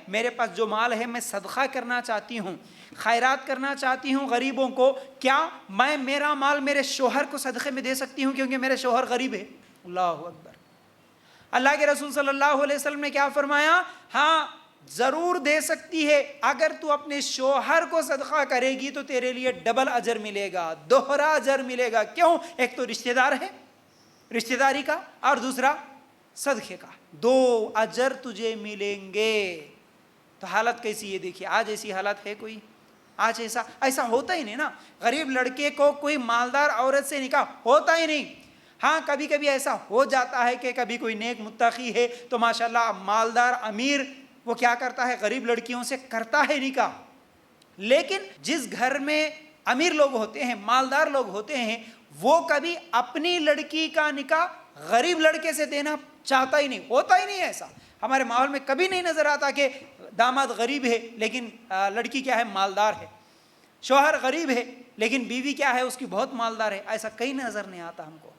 S2: میرے پاس جو مال ہے میں صدقہ کرنا چاہتی ہوں, خیرات کرنا چاہتی ہوں غریبوں کو, کیا میں میرا مال میرے شوہر کو صدقے میں دے سکتی ہوں کیونکہ میرے شوہر غریب ہے؟ اللہ اکبر. اللہ کے رسول صلی اللہ علیہ وسلم نے کیا فرمایا؟ ہاں ضرور دے سکتی ہے, اگر تو اپنے شوہر کو صدقہ کرے گی تو تیرے لیے ڈبل اجر ملے گا, دوہرا اجر ملے گا. کیوں؟ ایک تو رشتہ دار ہے, رشتہ داری کا, اور دوسرا صدقے کا, 2 اجر تجھے ملیں گے. تو حالت کیسی ہے دیکھیے, آج ایسی حالت ہے کوئی؟ آج ایسا ہوتا ہی نہیں نا. غریب لڑکے کو کوئی مالدار عورت سے نکاح ہوتا ہی نہیں. ہاں کبھی کبھی ایسا ہو جاتا ہے کہ کبھی کوئی نیک متقی ہے تو ماشاءاللہ مالدار امیر وہ کیا کرتا ہے, غریب لڑکیوں سے کرتا ہے نکاح. لیکن جس گھر میں امیر لوگ ہوتے ہیں, مالدار لوگ ہوتے ہیں, وہ کبھی اپنی لڑکی کا نکاح غریب لڑکے سے دینا چاہتا ہی نہیں, ہوتا ہی نہیں ایسا. ہمارے ماحول میں کبھی نہیں نظر آتا کہ داماد غریب ہے لیکن لڑکی کیا ہے, مالدار ہے, شوہر غریب ہے لیکن بیوی کیا ہے, اس کی بہت مالدار ہے. ایسا کہیں نظر نہیں آتا ہم کو.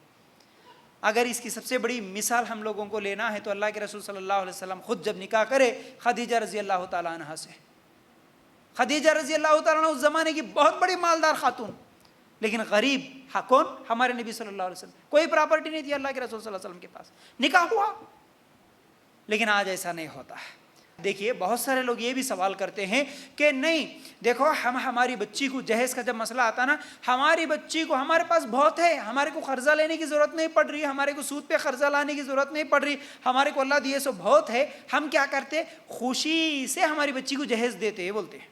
S2: اگر اس کی سب سے بڑی مثال ہم لوگوں کو لینا ہے تو اللہ کے رسول صلی اللہ علیہ وسلم خود جب نکاح کرے خدیجہ رضی اللہ تعالیٰ عنہ سے, خدیجہ رضی اللہ تعالیٰ عنہ اس زمانے کی بہت بڑی مالدار خاتون, لیکن غریب. کون؟ ہمارے نبی صلی اللہ علیہ وسلم. کوئی پراپرٹی نہیں تھی اللہ کے رسول صلی اللہ علیہ وسلم کے پاس, نکاح ہوا. لیکن آج ایسا نہیں ہوتا ہے. دیکھیے بہت سارے لوگ یہ بھی سوال کرتے ہیں کہ نہیں دیکھو ہماری بچی کو جہیز کا جب مسئلہ آتا نا, ہماری بچی کو ہمارے پاس بہت ہے, ہمارے کو قرضہ لینے کی ضرورت نہیں پڑ رہی, ہمارے کو سود پہ قرضہ لانے کی ضرورت نہیں پڑ رہی, ہمارے کو اللہ دیے سو بہت ہے. ہم کیا کرتے, خوشی سے ہماری بچی کو جہیز دیتے ہیں. بولتے ہیں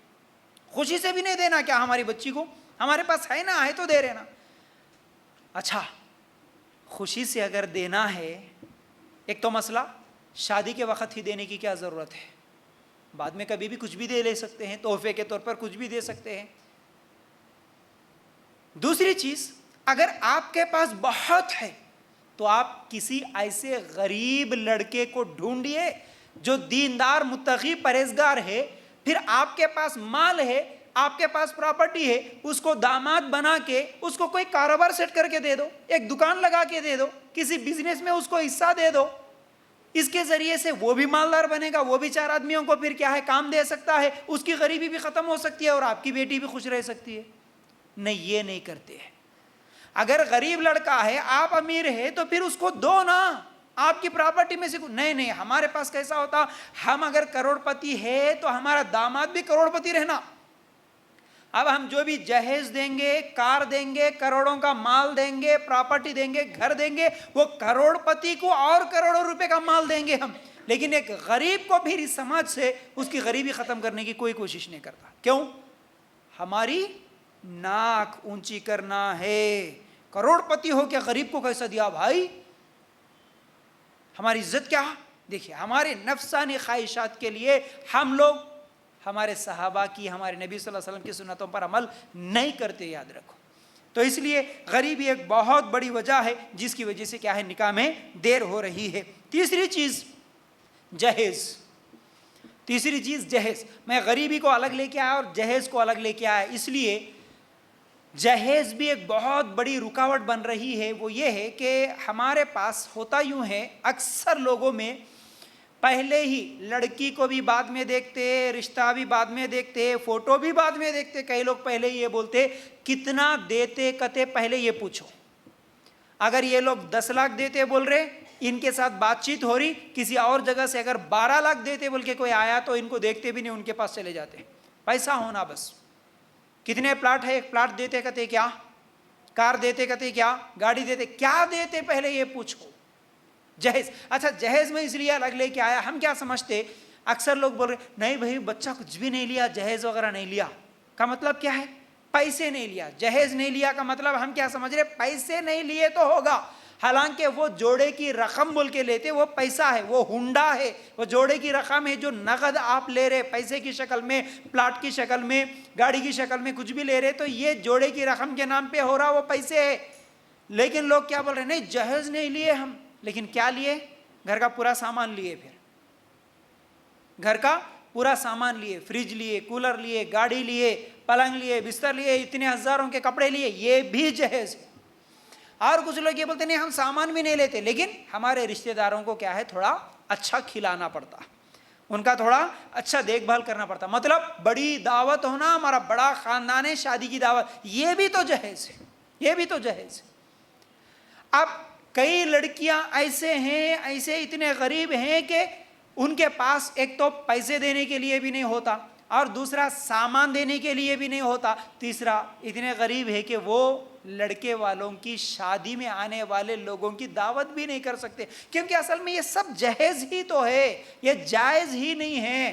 S2: خوشی سے بھی نہیں دینا کیا ہماری بچی کو, ہمارے پاس ہے نا, ہے تو دے رہے نا. اچھا خوشی سے اگر دینا ہے, ایک تو مسئلہ شادی کے وقت ہی دینے کی کیا ضرورت ہے, بعد میں کبھی بھی کچھ بھی دے لے سکتے ہیں, تحفے کے طور پر کچھ بھی دے سکتے ہیں. دوسری چیز, اگر آپ کے پاس بہت ہے تو آپ کسی ایسے غریب لڑکے کو ڈھونڈیے جو دیندار متقی پرہیزگار ہے, پھر آپ کے پاس مال ہے, آپ کے پاس پراپرٹی ہے, اس کو داماد بنا کے اس کو کوئی کاروبار سیٹ کر کے دے دو, ایک دکان لگا کے دے دو, کسی بزنس میں اس کو حصہ دے دو. اس کے ذریعے سے وہ بھی مالدار بنے گا, وہ بھی 4 آدمیوں کو پھر کیا ہے کام دے سکتا ہے, اس کی غریبی بھی ختم ہو سکتی ہے اور آپ کی بیٹی بھی خوش رہ سکتی ہے. نہیں, یہ نہیں کرتے ہیں. اگر غریب لڑکا ہے آپ امیر ہے تو پھر اس کو دو نا، آپ کی پراپرٹی میں سے نہیں، ہمارے پاس کیسا ہوتا، ہم اگر کروڑ پتی ہے تو ہمارا داماد بھی کروڑ پتی رہنا. اب ہم جو بھی جہیز دیں گے، کار دیں گے، کروڑوں کا مال دیں گے، پراپرٹی دیں گے، گھر دیں گے، وہ کروڑ پتی کو اور کروڑوں روپے کا مال دیں گے ہم. لیکن ایک غریب کو پھر اس سماج سے اس کی غریبی ختم کرنے کی کوئی کوشش نہیں کرتا. کیوں؟ ہماری ناک اونچی کرنا ہے. کروڑ پتی ہو کے غریب کو کیسا دیا بھائی؟ ہماری عزت کیا؟ دیکھیے ہمارے نفسانی خواہشات کے لیے ہم لوگ ہمارے صحابہ کی، ہمارے نبی صلی اللہ علیہ وسلم کی سنتوں پر عمل نہیں کرتے، یاد رکھو. تو اس لیے غریبی ایک بہت بڑی وجہ ہے جس کی وجہ سے کیا ہے، نکاح میں دیر ہو رہی ہے. تیسری چیز جہیز. تیسری چیز جہیز. میں غریبی کو الگ لے کے آیا اور جہیز کو الگ لے کے آیا، اس لیے جہیز بھی ایک بہت بڑی رکاوٹ بن رہی ہے. وہ یہ ہے کہ ہمارے پاس ہوتا یوں ہے، اکثر لوگوں میں پہلے ہی لڑکی کو بھی بعد میں دیکھتے، رشتہ بھی بعد میں دیکھتے، فوٹو بھی بعد میں دیکھتے. کئی لوگ پہلے یہ بولتے کتنا دیتے کتے پہلے یہ پوچھو. اگر یہ لوگ 10 لاکھ دیتے بول رہے، ان کے ساتھ بات چیت ہو رہی، کسی اور جگہ سے اگر 12 لاکھ دیتے بول کے کوئی آیا تو ان کو دیکھتے بھی نہیں، ان کے پاس چلے جاتے. پیسہ ہونا بس. کتنے پلاٹ ہے، ایک پلاٹ دیتے کہتے کیا، کار دیتے کہتے کیا، گاڑی دیتے کیا دیتے پہلے یہ پوچھو. جہیز. اچھا جہیز میں اس لیے الگ لے کے آیا، ہم کیا سمجھتے، اکثر لوگ بول رہے نہیں بھائی بچہ کچھ بھی نہیں لیا، جہیز وغیرہ نہیں لیا. کا مطلب کیا ہے؟ پیسے نہیں لیا. جہیز نہیں لیا کا مطلب ہم کیا سمجھ رہے، پیسے نہیں لیے تو ہوگا. حالانکہ وہ جوڑے کی رقم بول کے لیتے، وہ پیسہ ہے، وہ ہنڈا ہے، وہ جوڑے کی رقم ہے جو نقد آپ لے رہے، پیسے کی شکل میں، پلاٹ کی شکل میں، گاڑی کی شکل میں کچھ بھی لے رہے، تو یہ جوڑے کی رقم کے نام پہ ہو رہا، وہ پیسے ہے. لیکن لوگ کیا بول رہے ہیں، نہیں جہیز نہیں لیے ہم، لیکن کیا لیے، گھر کا پورا سامان لیے. پھر گھر کا پورا سامان لیے، فریج لیے، کولر لیے، گاڑی لیے، پلنگ لیے، بستر لیے، اتنے ہزاروں کے کپڑے لیے، یہ بھی جہیز ہے. اور کچھ لوگ یہ بولتے نہیں ہم سامان بھی نہیں لیتے، لیکن ہمارے رشتہ داروں کو کیا ہے، تھوڑا اچھا کھلانا پڑتا، ان کا تھوڑا اچھا دیکھ بھال کرنا پڑتا. مطلب بڑی دعوت ہونا، ہمارا بڑا خاندان ہے، شادی کی دعوت، یہ بھی تو جہیز ہے، یہ بھی تو جہیز ہے. اب کئی لڑکیاں ایسے ہیں، ایسے اتنے غریب ہیں کہ ان کے پاس ایک تو پیسے دینے کے لیے بھی نہیں ہوتا، اور دوسرا سامان دینے کے لیے بھی نہیں ہوتا، تیسرا اتنے غریب ہے کہ وہ لڑکے والوں کی شادی میں آنے والے لوگوں کی دعوت بھی نہیں کر سکتے، کیونکہ اصل میں یہ سب جہیز ہی تو ہے، یہ جائز ہی نہیں ہے.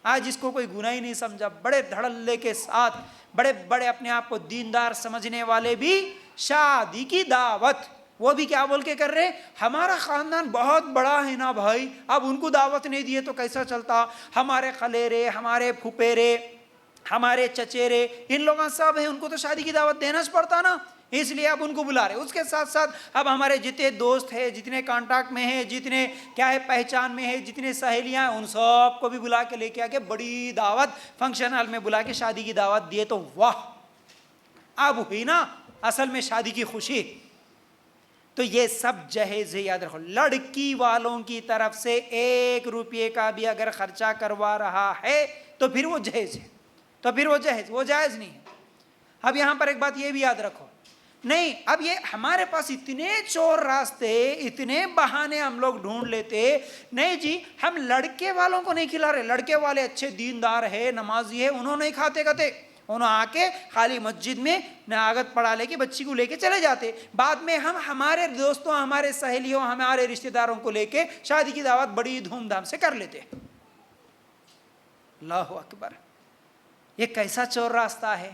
S2: آج اس کو کوئی گناہ ہی نہیں سمجھا. بڑے دھڑلے کے ساتھ بڑے بڑے اپنے آپ کو دیندار سمجھنے والے بھی شادی کی دعوت، وہ بھی کیا بول کے کر رہے، ہمارا خاندان بہت بڑا ہے نا بھائی، اب ان کو دعوت نہیں دیے تو کیسا چلتا، ہمارے خلیرے، ہمارے پھپھیرے، ہمارے چچیرے، ان لوگوں سب ہیں، ان کو تو شادی کی دعوت دینا پڑتا نا، اس لیے اب ان کو بلا رہے. اس کے ساتھ ساتھ اب ہمارے جتنے دوست ہیں، جتنے کانٹیکٹ میں ہیں، جتنے کیا ہے پہچان میں ہیں، جتنے سہیلیاں ہیں، ان سب کو بھی بلا کے لے کے آ کے بڑی دعوت فنکشن ہال میں بلا کے شادی کی دعوت دیے. تو واہ، اب ہوئی نا اصل میں شادی کی خوشی. تو یہ سب جہیز ہے، یاد رکھو. لڑکی والوں کی طرف سے 1 روپے کا بھی اگر خرچہ کروا رہا ہے تو پھر وہ جہیز ہے، تو پھر وہ جہیز، وہ جائز نہیں ہے. اب یہاں پر ایک بات یہ بھی یاد رکھو، نہیں اب یہ ہمارے پاس اتنے چور راستے، اتنے بہانے ہم لوگ ڈھونڈ لیتے، نہیں جی ہم لڑکے والوں کو نہیں کھلا رہے، لڑکے والے اچھے دیندار ہے، نمازی ہے، انہوں نہیں کھاتے کھاتے، انہوں آ کے خالی مسجد میں ناغت پڑھا لے کے بچی کو لے کے چلے جاتے. بعد میں ہم ہمارے دوستوں، ہمارے سہیلیوں، ہمارے رشتہ داروں کو لے کے شادی کی دعوت بڑی دھوم دھام سے کر لیتے. اللہ اکبر، یہ کیسا چور راستہ ہے،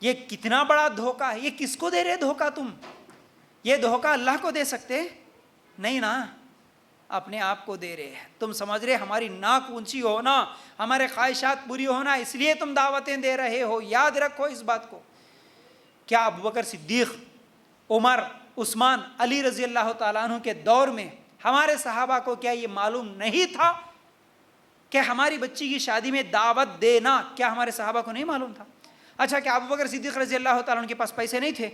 S2: یہ کتنا بڑا دھوکہ ہے. یہ کس کو دے رہے دھوکہ تم؟ یہ دھوکہ اللہ کو دے سکتے نہیں نا، اپنے آپ کو دے رہے ہیں. تم سمجھ رہے ہماری ناک اونچی ہونا، ہمارے خواہشات پوری ہونا، اس لیے تم دعوتیں دے رہے ہو. یاد رکھو اس بات کو. کیا ابو بکر صدیق، عمر، عثمان، علی رضی اللہ تعالیٰ عنہ کے دور میں ہمارے صحابہ کو کیا یہ معلوم نہیں تھا کہ ہماری بچی کی شادی میں دعوت دینا، کیا ہمارے صحابہ کو نہیں معلوم تھا؟ اچھا کیا ابو بکر صدیق رضی اللہ تعالیٰ عنہ کے پاس پیسے نہیں تھے؟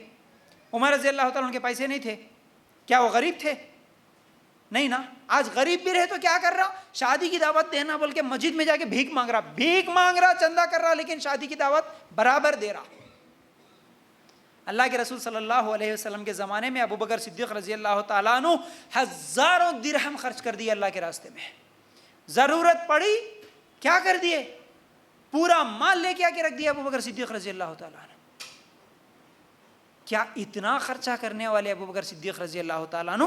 S2: عمر رضی اللہ تعالیٰ عنہ کے پیسے نہیں تھے؟ کیا وہ غریب تھے؟ نہیں نا. آج غریب بھی رہے تو کیا کر رہا، شادی کی دعوت دینا بول کے مسجد میں جا کے بھیک مانگ رہا، چندہ کر رہا، لیکن شادی کی دعوت برابر دے رہا. اللہ کے رسول صلی اللہ علیہ وسلم کے زمانے میں ابو بکر صدیق رضی اللہ تعالیٰ عنہ ہزاروں درہم خرچ کر دیے اللہ کے راستے میں. ضرورت پڑی کیا کر دیے؟ پورا مال لے کے آ کے رکھ دیا ابو بکر صدیق رضی اللہ تعالیٰ عنہ. کیا اتنا خرچہ کرنے والے ابو بکر صدیق رضی اللہ تعالیٰ عنہ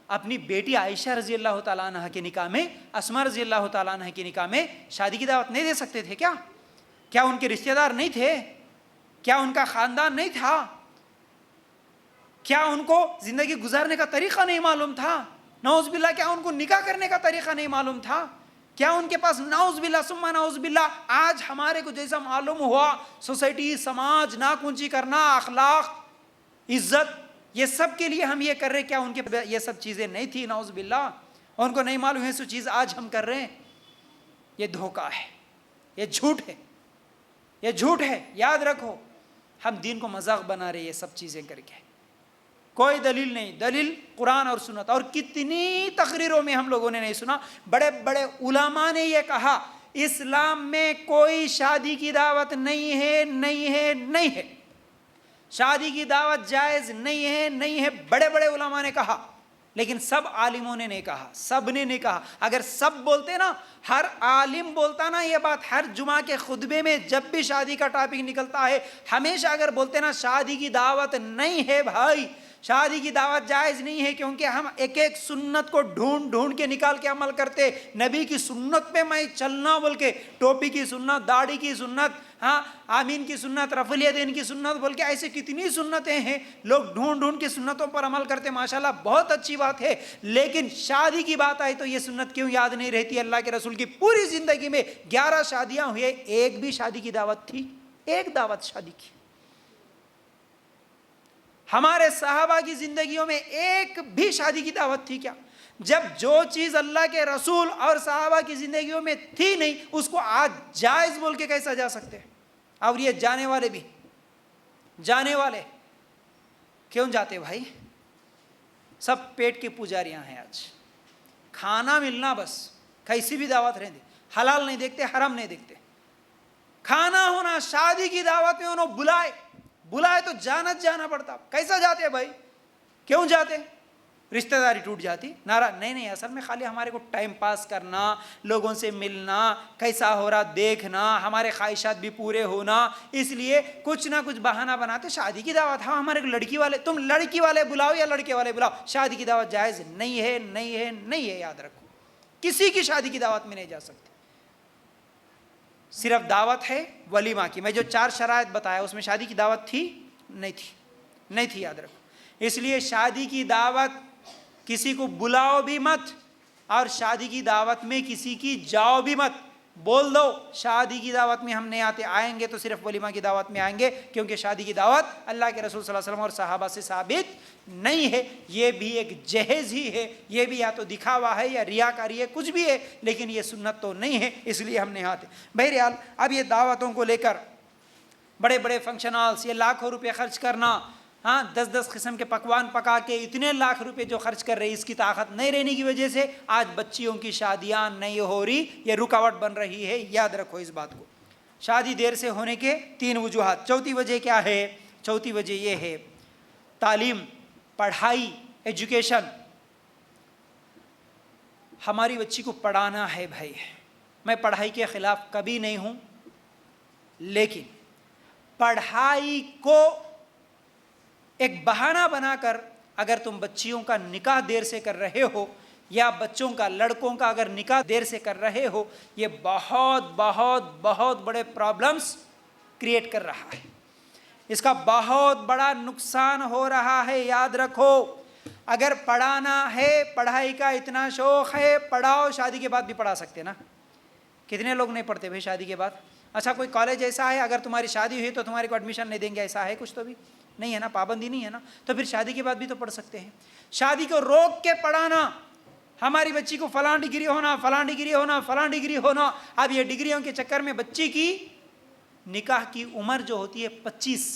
S2: اپنی بیٹی عائشہ رضی اللہ تعالیٰ عنہ کے نکاح میں، اسماء رضی اللہ تعالیٰ عنہ کے نکاح میں شادی کی دعوت نہیں دے سکتے تھے کیا؟ کیا ان کے رشتہ دار نہیں تھے؟ کیا ان کا خاندان نہیں تھا؟ کیا ان کو زندگی گزارنے کا طریقہ نہیں معلوم تھا؟ نعوذ باللہ کیا ان کو نکاح کرنے کا طریقہ نہیں معلوم تھا؟ کیا ان کے پاس نعوذ باللہ ثم نعوذ باللہ آج ہمارے کو جیسا معلوم ہوا سوسائٹی، سماج، ناک اونچی کرنا، اخلاق، عزت، یہ سب کے لیے ہم یہ کر رہے، کیا ان کے یہ سب چیزیں نہیں تھی؟ نعوذ باللہ ان کو نہیں معلوم ہے سو چیز آج ہم کر رہے ہیں. یہ دھوکہ ہے، یہ جھوٹ ہے، یہ جھوٹ ہے. یاد رکھو ہم دین کو مذاق بنا رہے یہ سب چیزیں کر کے. کوئی دلیل نہیں، دلیل قرآن اور سنت. اور کتنی تقریروں میں ہم لوگوں نے نہیں سنا، بڑے بڑے علماء نے یہ کہا اسلام میں کوئی شادی کی دعوت نہیں ہے، نہیں ہے، نہیں ہے. شادی کی دعوت جائز نہیں ہے، نہیں ہے. بڑے بڑے علماء نے کہا، لیکن سب عالموں نے نہیں کہا، سب نے نہیں کہا. اگر سب بولتے نا، ہر عالم بولتا نا یہ بات ہر جمعہ کے خطبے میں، جب بھی شادی کا ٹاپک نکلتا ہے ہمیشہ اگر بولتے نا شادی کی دعوت نہیں ہے بھائی، شادی کی دعوت جائز نہیں ہے، کیونکہ ہم ایک ایک سنت کو ڈھونڈ ڈھونڈ کے نکال کے عمل کرتے. نبی کی سنت پہ میں چلنا بول کے، ٹوپی کی سنت، داڑھی کی سنت، ہاں آمین کی سنت، رفع الیدین کی سنت بول کے، ایسے کتنی سنتیں ہیں. لوگ ڈھونڈ ڈھونڈ کے سنتوں پر عمل کرتے، ماشاءاللہ بہت اچھی بات ہے. لیکن شادی کی بات آئی تو یہ سنت کیوں یاد نہیں رہتی؟ اللہ کے رسول کی پوری زندگی میں 11 شادیاں ہوئے، ایک بھی شادی کی دعوت تھی؟ ایک دعوت شادی کی؟ ہمارے صحابہ کی زندگیوں میں ایک بھی شادی کی دعوت تھی کیا؟ جب جو چیز اللہ کے رسول اور صحابہ کی زندگیوں میں تھی نہیں، اس کو آج جائز بول کے کیسا جا سکتے ہیں؟ اور یہ جانے والے بھی، جانے والے کیوں جاتے بھائی؟ سب پیٹ کے پجاریاں ہیں. آج کھانا ملنا بس، کیسی بھی دعوت رہنے دے، حلال نہیں دیکھتے، حرام نہیں دیکھتے. کھانا ہونا، شادی کی دعوت میں انہوں بلائے تو جانا پڑتا. کیسا جاتے بھائی؟ کیوں جاتے؟ رشتہ داری ٹوٹ جاتی، ناراض نہیں، اصل میں خالی ہمارے کو ٹائم پاس کرنا، لوگوں سے ملنا، کیسا ہو رہا دیکھنا، ہمارے خواہشات بھی پورے ہونا، اس لیے کچھ نہ کچھ بہانہ بناتے. شادی کی دعوت، ہاں ہمارے لڑکی والے، تم لڑکی والے بلاؤ یا لڑکے والے بلاؤ، شادی کی دعوت جائز نہیں ہے، نہیں ہے، نہیں ہے. یاد رکھو کسی کی شادی کی دعوت میں نہیں جا سکتے. صرف دعوت ہے ولیمہ کی. میں جو 4 شرائط بتایا اس میں شادی کی دعوت تھی؟ نہیں تھی. یاد رکھو. اس لیے شادی کی دعوت کسی کو بلاؤ بھی مت، اور شادی کی دعوت میں کسی کی جاؤ بھی مت. بول دو شادی کی دعوت میں ہم نہیں آتے، آئیں گے تو صرف ولیمہ کی دعوت میں آئیں گے، کیونکہ شادی کی دعوت اللہ کے رسول صلی اللہ علیہ وسلم اور صحابہ سے ثابت نہیں ہے. یہ بھی ایک جہیز ہی ہے، یہ بھی یا تو دکھاوا ہے یا ریاکاری ہے، کچھ بھی ہے، لیکن یہ سنت تو نہیں ہے، اس لیے ہم نہیں آتے. بہرحال اب یہ دعوتوں کو لے کر بڑے بڑے فنکشن ہالس، یہ لاکھوں روپے خرچ کرنا، ہاں 10 قسم کے پکوان پکا کے اتنے لاکھ روپے جو خرچ کر رہے، اس کی طاقت نہیں رہنے کی وجہ سے آج بچیوں کی شادیاں نہیں ہو رہی، یہ رکاوٹ بن رہی ہے. یاد رکھو اس بات کو. شادی دیر سے ہونے کے 3 وجوہات. چوتھی وجہ کیا ہے؟ چوتھی وجہ یہ ہے تعلیم، پڑھائی، ایجوکیشن. ہماری بچی کو پڑھانا ہے بھائی. میں پڑھائی کے خلاف کبھی نہیں ہوں، لیکن پڑھائی کو ایک بہانہ بنا کر اگر تم بچیوں کا نکاح دیر سے کر رہے ہو، یا بچوں کا، لڑکوں کا اگر نکاح دیر سے کر رہے ہو، یہ بہت بہت بہت بڑے پرابلمز کریٹ کر رہا ہے. اس کا بہت بڑا نقصان ہو رہا ہے. یاد رکھو اگر پڑھانا ہے، پڑھائی کا اتنا شوق ہے، پڑھاؤ. شادی کے بعد بھی پڑھا سکتے نا. کتنے لوگ نہیں پڑھتے بھائی شادی کے بعد؟ اچھا کوئی کالج ایسا ہے اگر تمہاری شادی ہوئی تو تمہارے کو ایڈمیشن نہیں دیں گے، ایسا ہے کچھ؟ تو بھی نہیں ہے نا، پابندی نہیں ہے نا. تو پھر شادی کے بعد بھی تو پڑھ سکتے ہیں. شادی کو روک کے پڑھانا، ہماری بچی کو فلاں ڈگری ہونا، فلاں ڈگری ہونا، فلاں ڈگری ہونا. اب یہ ڈگریوں کے چکر میں بچی کی نکاح کی عمر جو ہوتی ہے 25،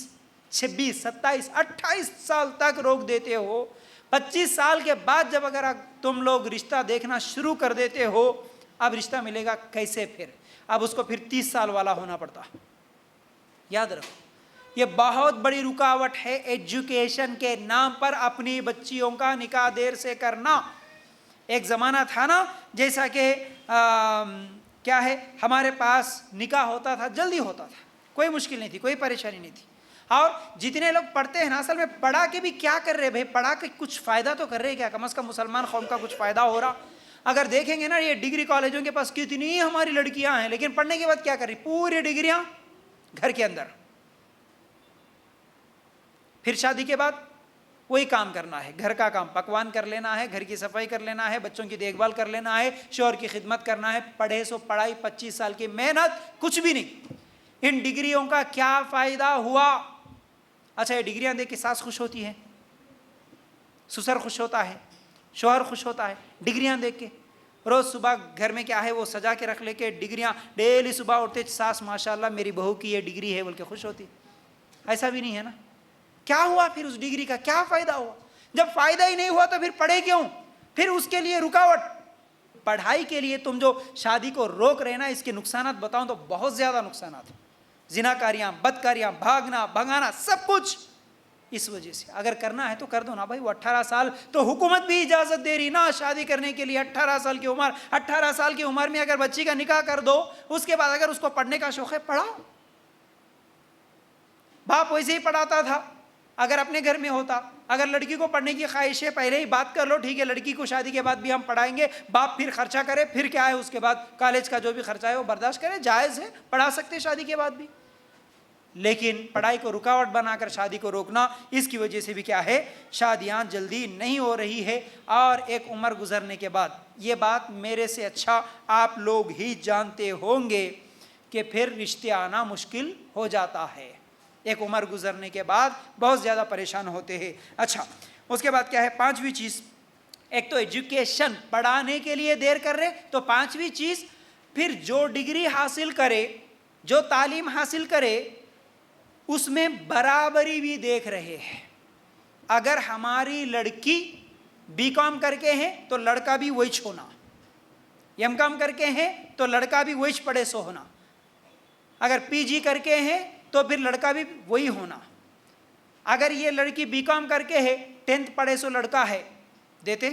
S2: 26، 27، 28 سال تک روک دیتے ہو. 25 سال کے بعد جب اگر تم لوگ رشتہ دیکھنا شروع کر دیتے ہو، اب رشتہ ملے گا کیسے؟ پھر اب اس کو پھر 30 سال والا ہونا پڑتا. یاد رکھو یہ بہت بڑی رکاوٹ ہے ایجوکیشن کے نام پر اپنی بچیوں کا نکاح دیر سے کرنا. ایک زمانہ تھا نا جیسا کہ کیا ہے ہمارے پاس نکاح ہوتا تھا جلدی ہوتا تھا, کوئی مشکل نہیں تھی, کوئی پریشانی نہیں تھی. اور جتنے لوگ پڑھتے ہیں نا اصل میں پڑھا کے بھی کیا کر رہے بھائی, پڑھا کے کچھ فائدہ تو کر رہے کیا, کم از کم مسلمان قوم کا کچھ فائدہ ہو رہا. اگر دیکھیں گے نا یہ ڈگری کالجوں کے پاس کتنی ہماری لڑکیاں ہیں, لیکن پڑھنے کے بعد کیا کر رہی, پوری ڈگریاں گھر کے اندر, پھر شادی کے بعد وہی کام کرنا ہے, گھر کا کام, پکوان کر لینا ہے, گھر کی صفائی کر لینا ہے, بچوں کی دیکھ بھال کر لینا ہے, شوہر کی خدمت کرنا ہے. پڑھے سو پڑھائی, 25 سال کی محنت, کچھ بھی نہیں. ان ڈگریوں کا کیا فائدہ ہوا؟ اچھا یہ ڈگریاں دیکھ کے ساس خوش ہوتی ہے, سسر خوش ہوتا ہے, شوہر خوش ہوتا ہے ڈگریاں دیکھ کے. روز صبح گھر میں کیا ہے وہ سجا کے رکھ لے کے ڈگریاں, ڈیلی صبح اٹھتے ساس ماشاءاللہ میری بہو کی یہ ڈگری ہے بول کے خوش ہوتی. ایسا بھی نہیں ہے نا. کیا ہوا پھر اس ڈگری کا, کیا فائدہ ہوا؟ جب فائدہ ہی نہیں ہوا تو پھر پڑھے کیوں؟ پھر اس کے لیے رکاوٹ. پڑھائی کے لیے تم جو شادی کو روک رہے نا, اس کے نقصانات بتاؤں تو بہت زیادہ نقصانات ہیں. زناکاریاں, بدکاریاں, بھاگنا بھگانا, سب کچھ اس وجہ سے. اگر کرنا ہے تو کر دو نا بھائی. وہ 18 سال تو حکومت بھی اجازت دے رہی نا شادی کرنے کے لیے. 18 سال کی عمر, 18 سال کی عمر میں اگر بچی کا نکاح کر دو, اس کے بعد اگر اس کو پڑھنے کا شوق ہے پڑھاؤ. باپ ویسے ہی پڑھاتا تھا اگر اپنے گھر میں ہوتا. اگر لڑکی کو پڑھنے کی خواہش ہے پہلے ہی بات کر لو, ٹھیک ہے لڑکی کو شادی کے بعد بھی ہم پڑھائیں گے, باپ پھر خرچہ کرے, پھر کیا ہے اس کے بعد کالج کا جو بھی خرچہ ہے وہ برداشت کرے, جائز ہے, پڑھا سکتے شادی کے بعد بھی. لیکن پڑھائی کو رکاوٹ بنا کر شادی کو روکنا, اس کی وجہ سے بھی کیا ہے شادیاں جلدی نہیں ہو رہی ہے. اور ایک عمر گزرنے کے بعد, یہ بات میرے سے اچھا آپ لوگ ہی جانتے ہوں گے کہ پھر رشتے آنا مشکل ہو جاتا ہے. ایک عمر گزرنے کے بعد بہت زیادہ پریشان ہوتے ہیں. اچھا اس کے بعد کیا ہے, 5ویں چیز, ایک تو ایجوکیشن, پڑھانے کے لیے دیر کر رہے, تو 5ویں چیز پھر جو ڈگری حاصل کرے, جو تعلیم حاصل کرے, اس میں برابری بھی دیکھ رہے ہیں. اگر ہماری لڑکی BCom کر کے ہیں تو لڑکا بھی وہی ہونا, MCom کر کے ہیں تو لڑکا بھی وہی پڑھے سو ہونا, اگر PG کر کے ہیں تو پھر لڑکا بھی وہی ہونا. اگر یہ لڑکی BCom کر کے ہے, 10th پڑھے سو لڑکا ہے, دیتے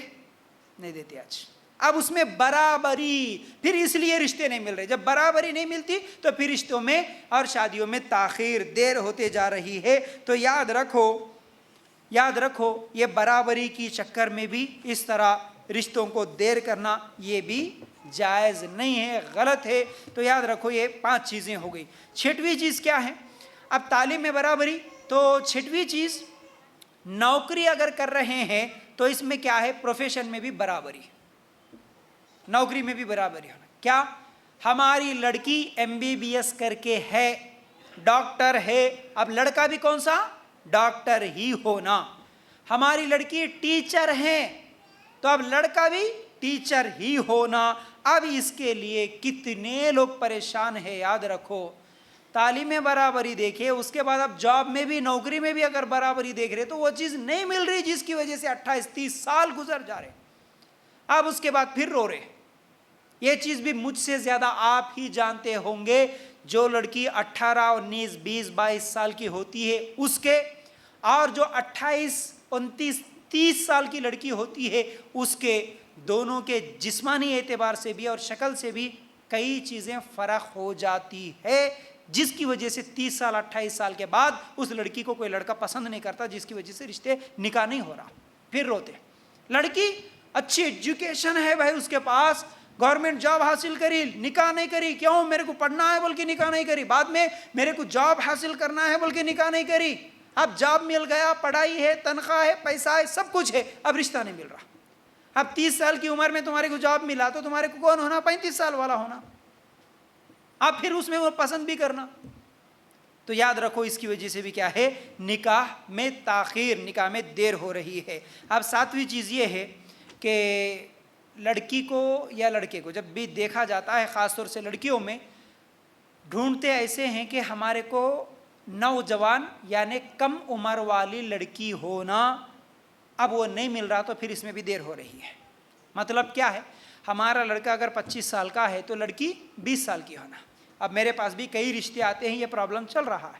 S2: نہیں دیتے آج. اب اس میں برابری, پھر اس لیے رشتے نہیں مل رہے. جب برابری نہیں ملتی تو پھر رشتوں میں اور شادیوں میں تاخیر, دیر ہوتے جا رہی ہے. تو یاد رکھو یہ برابری کی چکر میں بھی اس طرح رشتوں کو دیر کرنا یہ بھی جائز نہیں ہے, غلط ہے. تو یاد رکھو یہ 5 چیزیں ہو گئی. 6ویں چیز کیا ہے؟ اب تعلیم میں برابری, تو 6ویں چیز نوکری اگر کر رہے ہیں تو اس میں کیا ہے, پروفیشن میں بھی برابری, نوکری میں بھی برابری ہونا. کیا ہماری لڑکی MBBS کر کے ہے, ڈاکٹر ہے, اب لڑکا بھی کون سا, ڈاکٹر ہی ہونا. ہماری لڑکی ٹیچر ہے تو اب لڑکا بھی ٹیچر ہی ہونا. اب اس کے لیے کتنے لوگ پریشان ہیں. یاد رکھو تعلیم میں برابری دیکھے, اس کے بعد اب جاب میں بھی, نوکری میں بھی اگر برابری دیکھ رہے تو وہ چیز نہیں مل رہی, جس کی وجہ سے 28-30 سال گزر جا رہے. اب اس کے بعد پھر رو رہے. یہ چیز بھی مجھ سے زیادہ آپ ہی جانتے ہوں گے. جو لڑکی 18, 19, 20, 22 سال کی ہوتی ہے اس کے, اور جو 28, 29, 30 سال کی لڑکی ہوتی ہے اس کے, دونوں کے جسمانی اعتبار سے بھی اور شکل سے بھی کئی چیزیں فرق ہو جاتی ہے, جس کی وجہ سے 30 سال 28 سال کے بعد اس لڑکی کو کوئی لڑکا پسند نہیں کرتا, جس کی وجہ سے رشتے نکاح نہیں ہو رہا. پھر روتے. لڑکی اچھی ایجوکیشن ہے بھائی اس کے پاس, گورنمنٹ جاب حاصل کری, نکاح نہیں کری. کیوں؟ میرے کو پڑھنا ہے بول کے نکاح نہیں کری. بعد میں میرے کو جاب حاصل کرنا ہے بول کے نکاح نہیں کری. اب جاب مل گیا, پڑھائی ہے, تنخواہ ہے, پیسہ ہے, سب کچھ ہے, اب رشتہ نہیں مل رہا. اب 30 سال کی عمر میں تمہارے کو جاب ملا تو تمہارے کو کون ہونا, 35 سال والا ہونا. اب پھر اس میں وہ پسند بھی کرنا. تو یاد رکھو اس کی وجہ سے بھی کیا ہے, نکاح میں تاخیر, نکاح میں دیر ہو رہی ہے. اب 7ویں چیز یہ ہے کہ لڑکی کو یا لڑکے کو جب بھی دیکھا جاتا ہے, خاص طور سے لڑکیوں میں, ڈھونڈتے ایسے ہیں کہ ہمارے کو نوجوان یعنی کم عمر والی لڑکی ہونا. اب وہ نہیں مل رہا تو پھر اس میں بھی دیر ہو رہی ہے. مطلب کیا ہے, ہمارا لڑکا اگر 25 سال کا ہے تو لڑکی 20 سال کی ہونا. اب میرے پاس بھی کئی رشتے آتے ہیں, یہ پرابلم چل رہا ہے.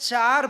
S2: 4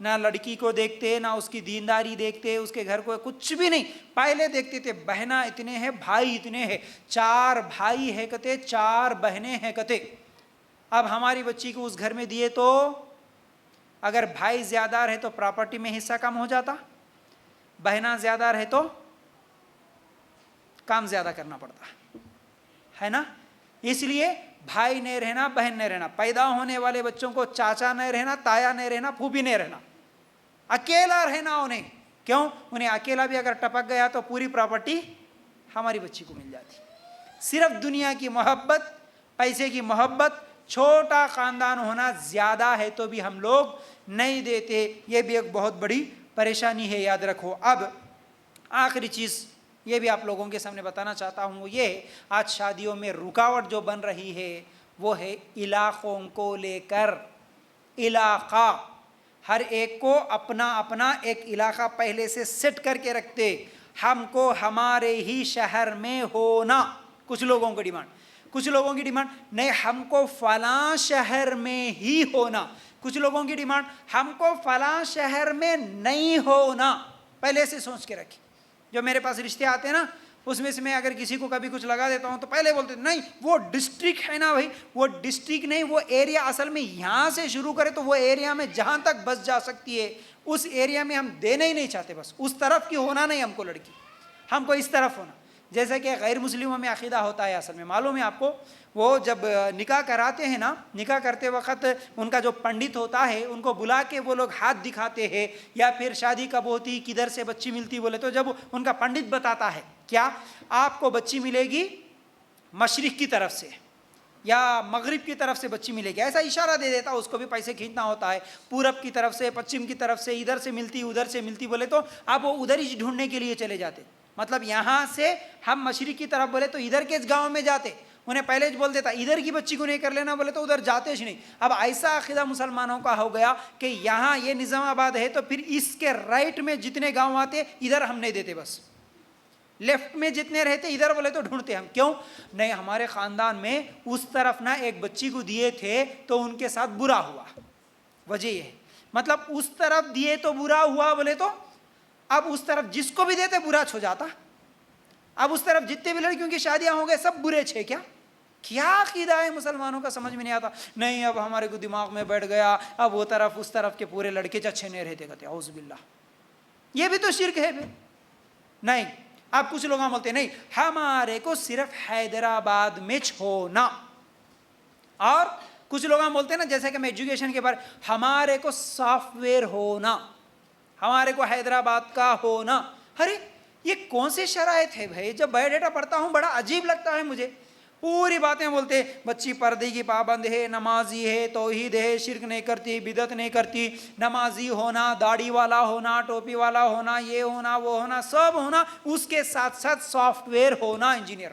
S2: نہ لڑکی کو دیکھتے، نہ اس کی دینداری دیکھتے، اس کے گھر کو کچھ بھی نہیں. پہلے دیکھتے تھے بہنا اتنے ہیں، بھائی اتنے ہیں، 4 بھائی ہے کتے، 4 بہنیں ہیں کتے. اب ہماری بچی کو اس گھر میں دیے تو اگر بھائی زیادہ رہے تو پراپرٹی میں حصہ کم ہو جاتا، بہنا زیادہ رہے تو کام زیادہ کرنا پڑتا ہے نا. اس لیے بھائی نہیں رہنا، بہن نہیں رہنا، پیدا ہونے والے بچوں کو چاچا نہیں رہنا، تایا نہیں رہنا، پھوپھی نہیں رہنا، اکیلا رہنا انہیں. کیوں؟ انہیں اکیلا بھی اگر ٹپک گیا تو پوری پراپرٹی ہماری بچی کو مل جاتی. صرف دنیا کی محبت، پیسے کی محبت، چھوٹا خاندان ہونا زیادہ ہے تو بھی ہم لوگ نہیں دیتے. یہ بھی ایک بہت بڑی پریشانی ہے، یاد رکھو. اب آخری چیز یہ بھی آپ لوگوں کے سامنے بتانا چاہتا ہوں، وہ یہ ہے آج شادیوں میں رکاوٹ جو بن رہی ہے وہ ہے علاقوں کو لے کر. علاقہ، ہر ایک کو اپنا اپنا ایک علاقہ پہلے سے سیٹ کر کے رکھتے. ہم کو ہمارے ہی شہر میں ہونا. کچھ لوگوں کی ڈیمانڈ نہیں ہم کو فلاں شہر میں ہی ہونا. کچھ لوگوں کی ڈیمانڈ ہم کو فلاں شہر میں نہیں ہونا. پہلے سے سوچ کے رکھی. جو میرے پاس رشتے آتے ہیں نا، اس میں سے میں اگر کسی کو کبھی کچھ لگا دیتا ہوں تو پہلے بولتے نہیں وہ ڈسٹرکٹ ہے نا بھائی، وہ ڈسٹرکٹ نہیں، وہ ایریا اصل میں یہاں سے شروع کرے تو وہ ایریا میں جہاں تک بس جا سکتی ہے اس ایریا میں ہم دینا ہی نہیں چاہتے. بس اس طرف کی ہونا نہیں ہم کو لڑکی، ہم کو اس طرف ہونا. جیسا کہ غیر مسلموں میں عقیدہ ہوتا ہے، اصل میں معلوم ہے آپ کو، وہ جب نکاح کراتے ہیں نا، نکاح کرتے وقت ان کا جو پنڈت ہوتا ہے ان کو بلا کے وہ لوگ ہاتھ دکھاتے ہیں، یا پھر شادی کب ہوتی، کدھر سے بچی ملتی بولے تو جب ان کا پنڈت بتاتا ہے کیا آپ کو بچی ملے گی مشرق کی طرف سے یا مغرب کی طرف سے بچی ملے گی، ایسا اشارہ دے دیتا. اس کو بھی پیسے کھینچنا ہوتا ہے، پورب کی طرف سے، پچھم کی طرف سے، ادھر سے ملتی ادھر سے ملتی بولے تو آپ وہ ادھر ہی ڈھونڈنے کے لیے چلے جاتے. مطلب یہاں سے ہم مشرق کی طرف بولے تو ادھر کے گاؤں میں جاتے. انہیں پہلے بول دیتا ادھر کی بچی کو نہیں کر لینا بولے تو ادھر جاتے ہی نہیں. اب ایسا عقیدہ مسلمانوں کا ہو گیا کہ یہاں یہ نظام آباد ہے تو پھر اس کے رائٹ میں جتنے گاؤں آتے ادھر ہم نہیں دیتے، بس لیفٹ میں جتنے رہتے ادھر بولے تو ڈھونڈتے ہم. کیوں نہیں؟ ہمارے خاندان میں اس طرف نہ ایک بچی کو دیے تھے تو ان کے ساتھ برا ہوا. وجہ یہ ہے، مطلب اس طرف دیے تو برا ہوا بولے تو اب اس طرف جس کو بھی دیتے برا ہو جاتا. اب اس طرف جتنے بھی لڑکیوں کی شادیاں ہو گئے سب برے تھے. کیا عقیدہ ہے مسلمانوں کا سمجھ میں نہیں آتا. نہیں اب ہمارے کو دماغ میں بیٹھ گیا اب وہ طرف اس طرف کے پورے لڑکے اچھے نہیں رہتے، کہتے اعوذ باللہ. یہ بھی تو شرک ہے. نہیں، اب کچھ لوگ بولتے نہیں ہمارے کو صرف حیدرآباد میں چھوڑنا، اور کچھ لوگ بولتے ہیں نا جیسے کہ میں ایجوکیشن کے بارے ہمارے کو سافٹ ویئر ہونا، ہمارے کو حیدرآباد کا ہونا. ارے یہ کون سے شرائط ہے بھائی؟ جب بایو ڈیٹا پڑھتا ہوں بڑا عجیب لگتا ہے مجھے. پوری باتیں بولتے بچی پردے کی پابند ہے، نمازی ہے، توحید ہے، شرک نہیں کرتی، بدعت نہیں کرتی، نمازی ہونا، داڑھی والا ہونا، ٹوپی والا ہونا، یہ ہونا وہ ہونا سب ہونا. اس کے ساتھ ساتھ سافٹ ویئر ہونا انجینئر،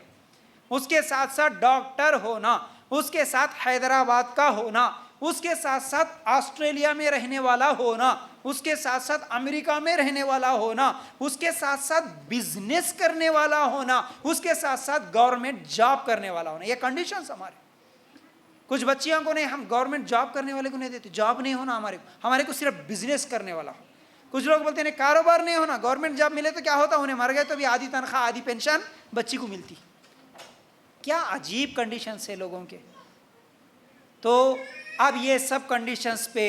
S2: اس کے ساتھ ساتھ ڈاکٹر ہونا، اس کے ساتھ حیدرآباد کا ہونا، اس کے ساتھ ساتھ آسٹریلیا میں رہنے والا ہونا، اس کے ساتھ ساتھ امریکہ میں رہنے والا ہونا، اس کے ساتھ ساتھ بزنس کرنے والا ہونا، اس کے ساتھ ساتھ گورنمنٹ جاب کرنے والا ہونا. یہ کنڈیشنز ہمارے. کچھ بچیاں کو نہیں ہم گورنمنٹ جاب کرنے والے کو نہیں دیتے، جاب نہیں ہونا ہمارے کو صرف بزنس کرنے والا ہو. کچھ لوگ بولتے ہیں کاروبار نہیں ہونا، گورنمنٹ جاب ملے تو کیا ہوتا، انہیں مر گئے تو بھی آدھی تنخواہ آدھی پینشن بچی کو ملتی. کیا عجیب کنڈیشنز ہے لوگوں کے. تو اب یہ سب کنڈیشنز پہ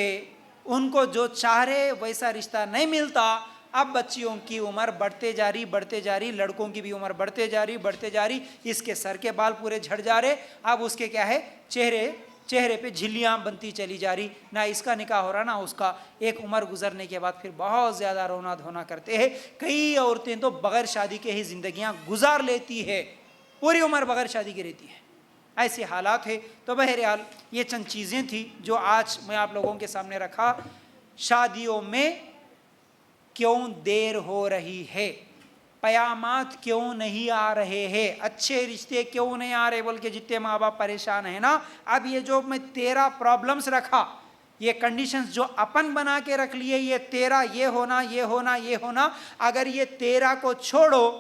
S2: ان کو جو چاہ رہے ویسا رشتہ نہیں ملتا. اب بچیوں کی عمر بڑھتے جا رہی، لڑکوں کی بھی عمر بڑھتے جا رہی. اس کے سر کے بال پورے جھڑ جا رہے. اب اس کے کیا ہے، چہرے پہ جھلیاں بنتی چلی جا رہی. نہ اس کا نکاح ہو رہا نہ اس کا. ایک عمر گزرنے کے بعد پھر بہت زیادہ رونا دھونا کرتے ہیں. کئی عورتیں تو بغیر شادی کے ہی زندگیاں گزار لیتی ہے، پوری عمر بغیر شادی کی رہتی ہے. ایسے حالات ہے. تو بہرحال یہ چند چیزیں تھیں جو آج میں آپ لوگوں کے سامنے رکھا. شادیوں میں کیوں دیر ہو رہی ہے، پیامات کیوں نہیں آ رہے ہیں، اچھے رشتے کیوں نہیں آ رہے، بلکہ جتنے ماں باپ پریشان ہیں نا. اب یہ جو میں 13 پرابلمز رکھا، یہ کنڈیشنز جو اپن بنا کے رکھ لیے، یہ 13 یہ ہونا، اگر یہ 13 کو چھوڑو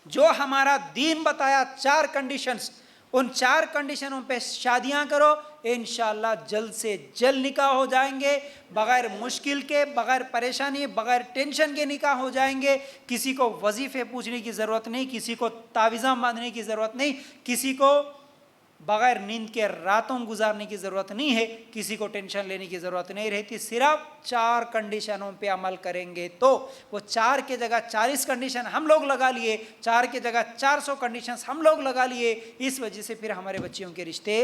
S2: جو ہمارا دین بتایا 4 کنڈیشنز ان 4 کنڈیشنوں پہ شادیاں کرو، انشاءاللہ جلد سے جلد نکاح ہو جائیں گے، بغیر مشکل کے، بغیر پریشانی، بغیر ٹینشن کے نکاح ہو جائیں گے۔ کسی کو وظیفے پوچھنے کی ضرورت نہیں، کسی کو تعویذاں باندھنے کی ضرورت نہیں، کسی کو بغیر نیند کے راتوں گزارنے کی ضرورت نہیں ہے، کسی کو ٹینشن لینے کی ضرورت نہیں رہتی۔ صرف 4 کنڈیشنوں پہ عمل کریں گے تو وہ 4 کے جگہ 40 کنڈیشن ہم لوگ لگا لیے، 4 کے جگہ 400 کنڈیشنز ہم لوگ لگا لیے، اس وجہ سے پھر ہمارے بچیوں کے رشتے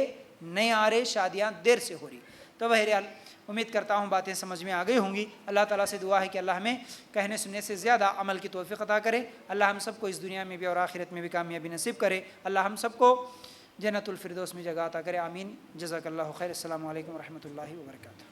S2: نہیں آ رہے، شادیاں دیر سے ہو رہی۔ تو بہرحال امید کرتا ہوں باتیں سمجھ میں آ گئی ہوں گی۔ اللہ تعالیٰ سے دعا ہے کہ اللہ ہمیں کہنے سننے سے زیادہ عمل کی توفیق عطا کرے۔ اللہ ہم سب کو اس دنیا میں بھی اور آخرت میں بھی کامیابی نصیب کرے۔ اللہ ہم سب کو جنت الفردوس میں جگہ عطا کرے، آمین۔ جزاک اللہ خیر۔ السلام علیکم ورحمۃ اللہ وبرکاتہ۔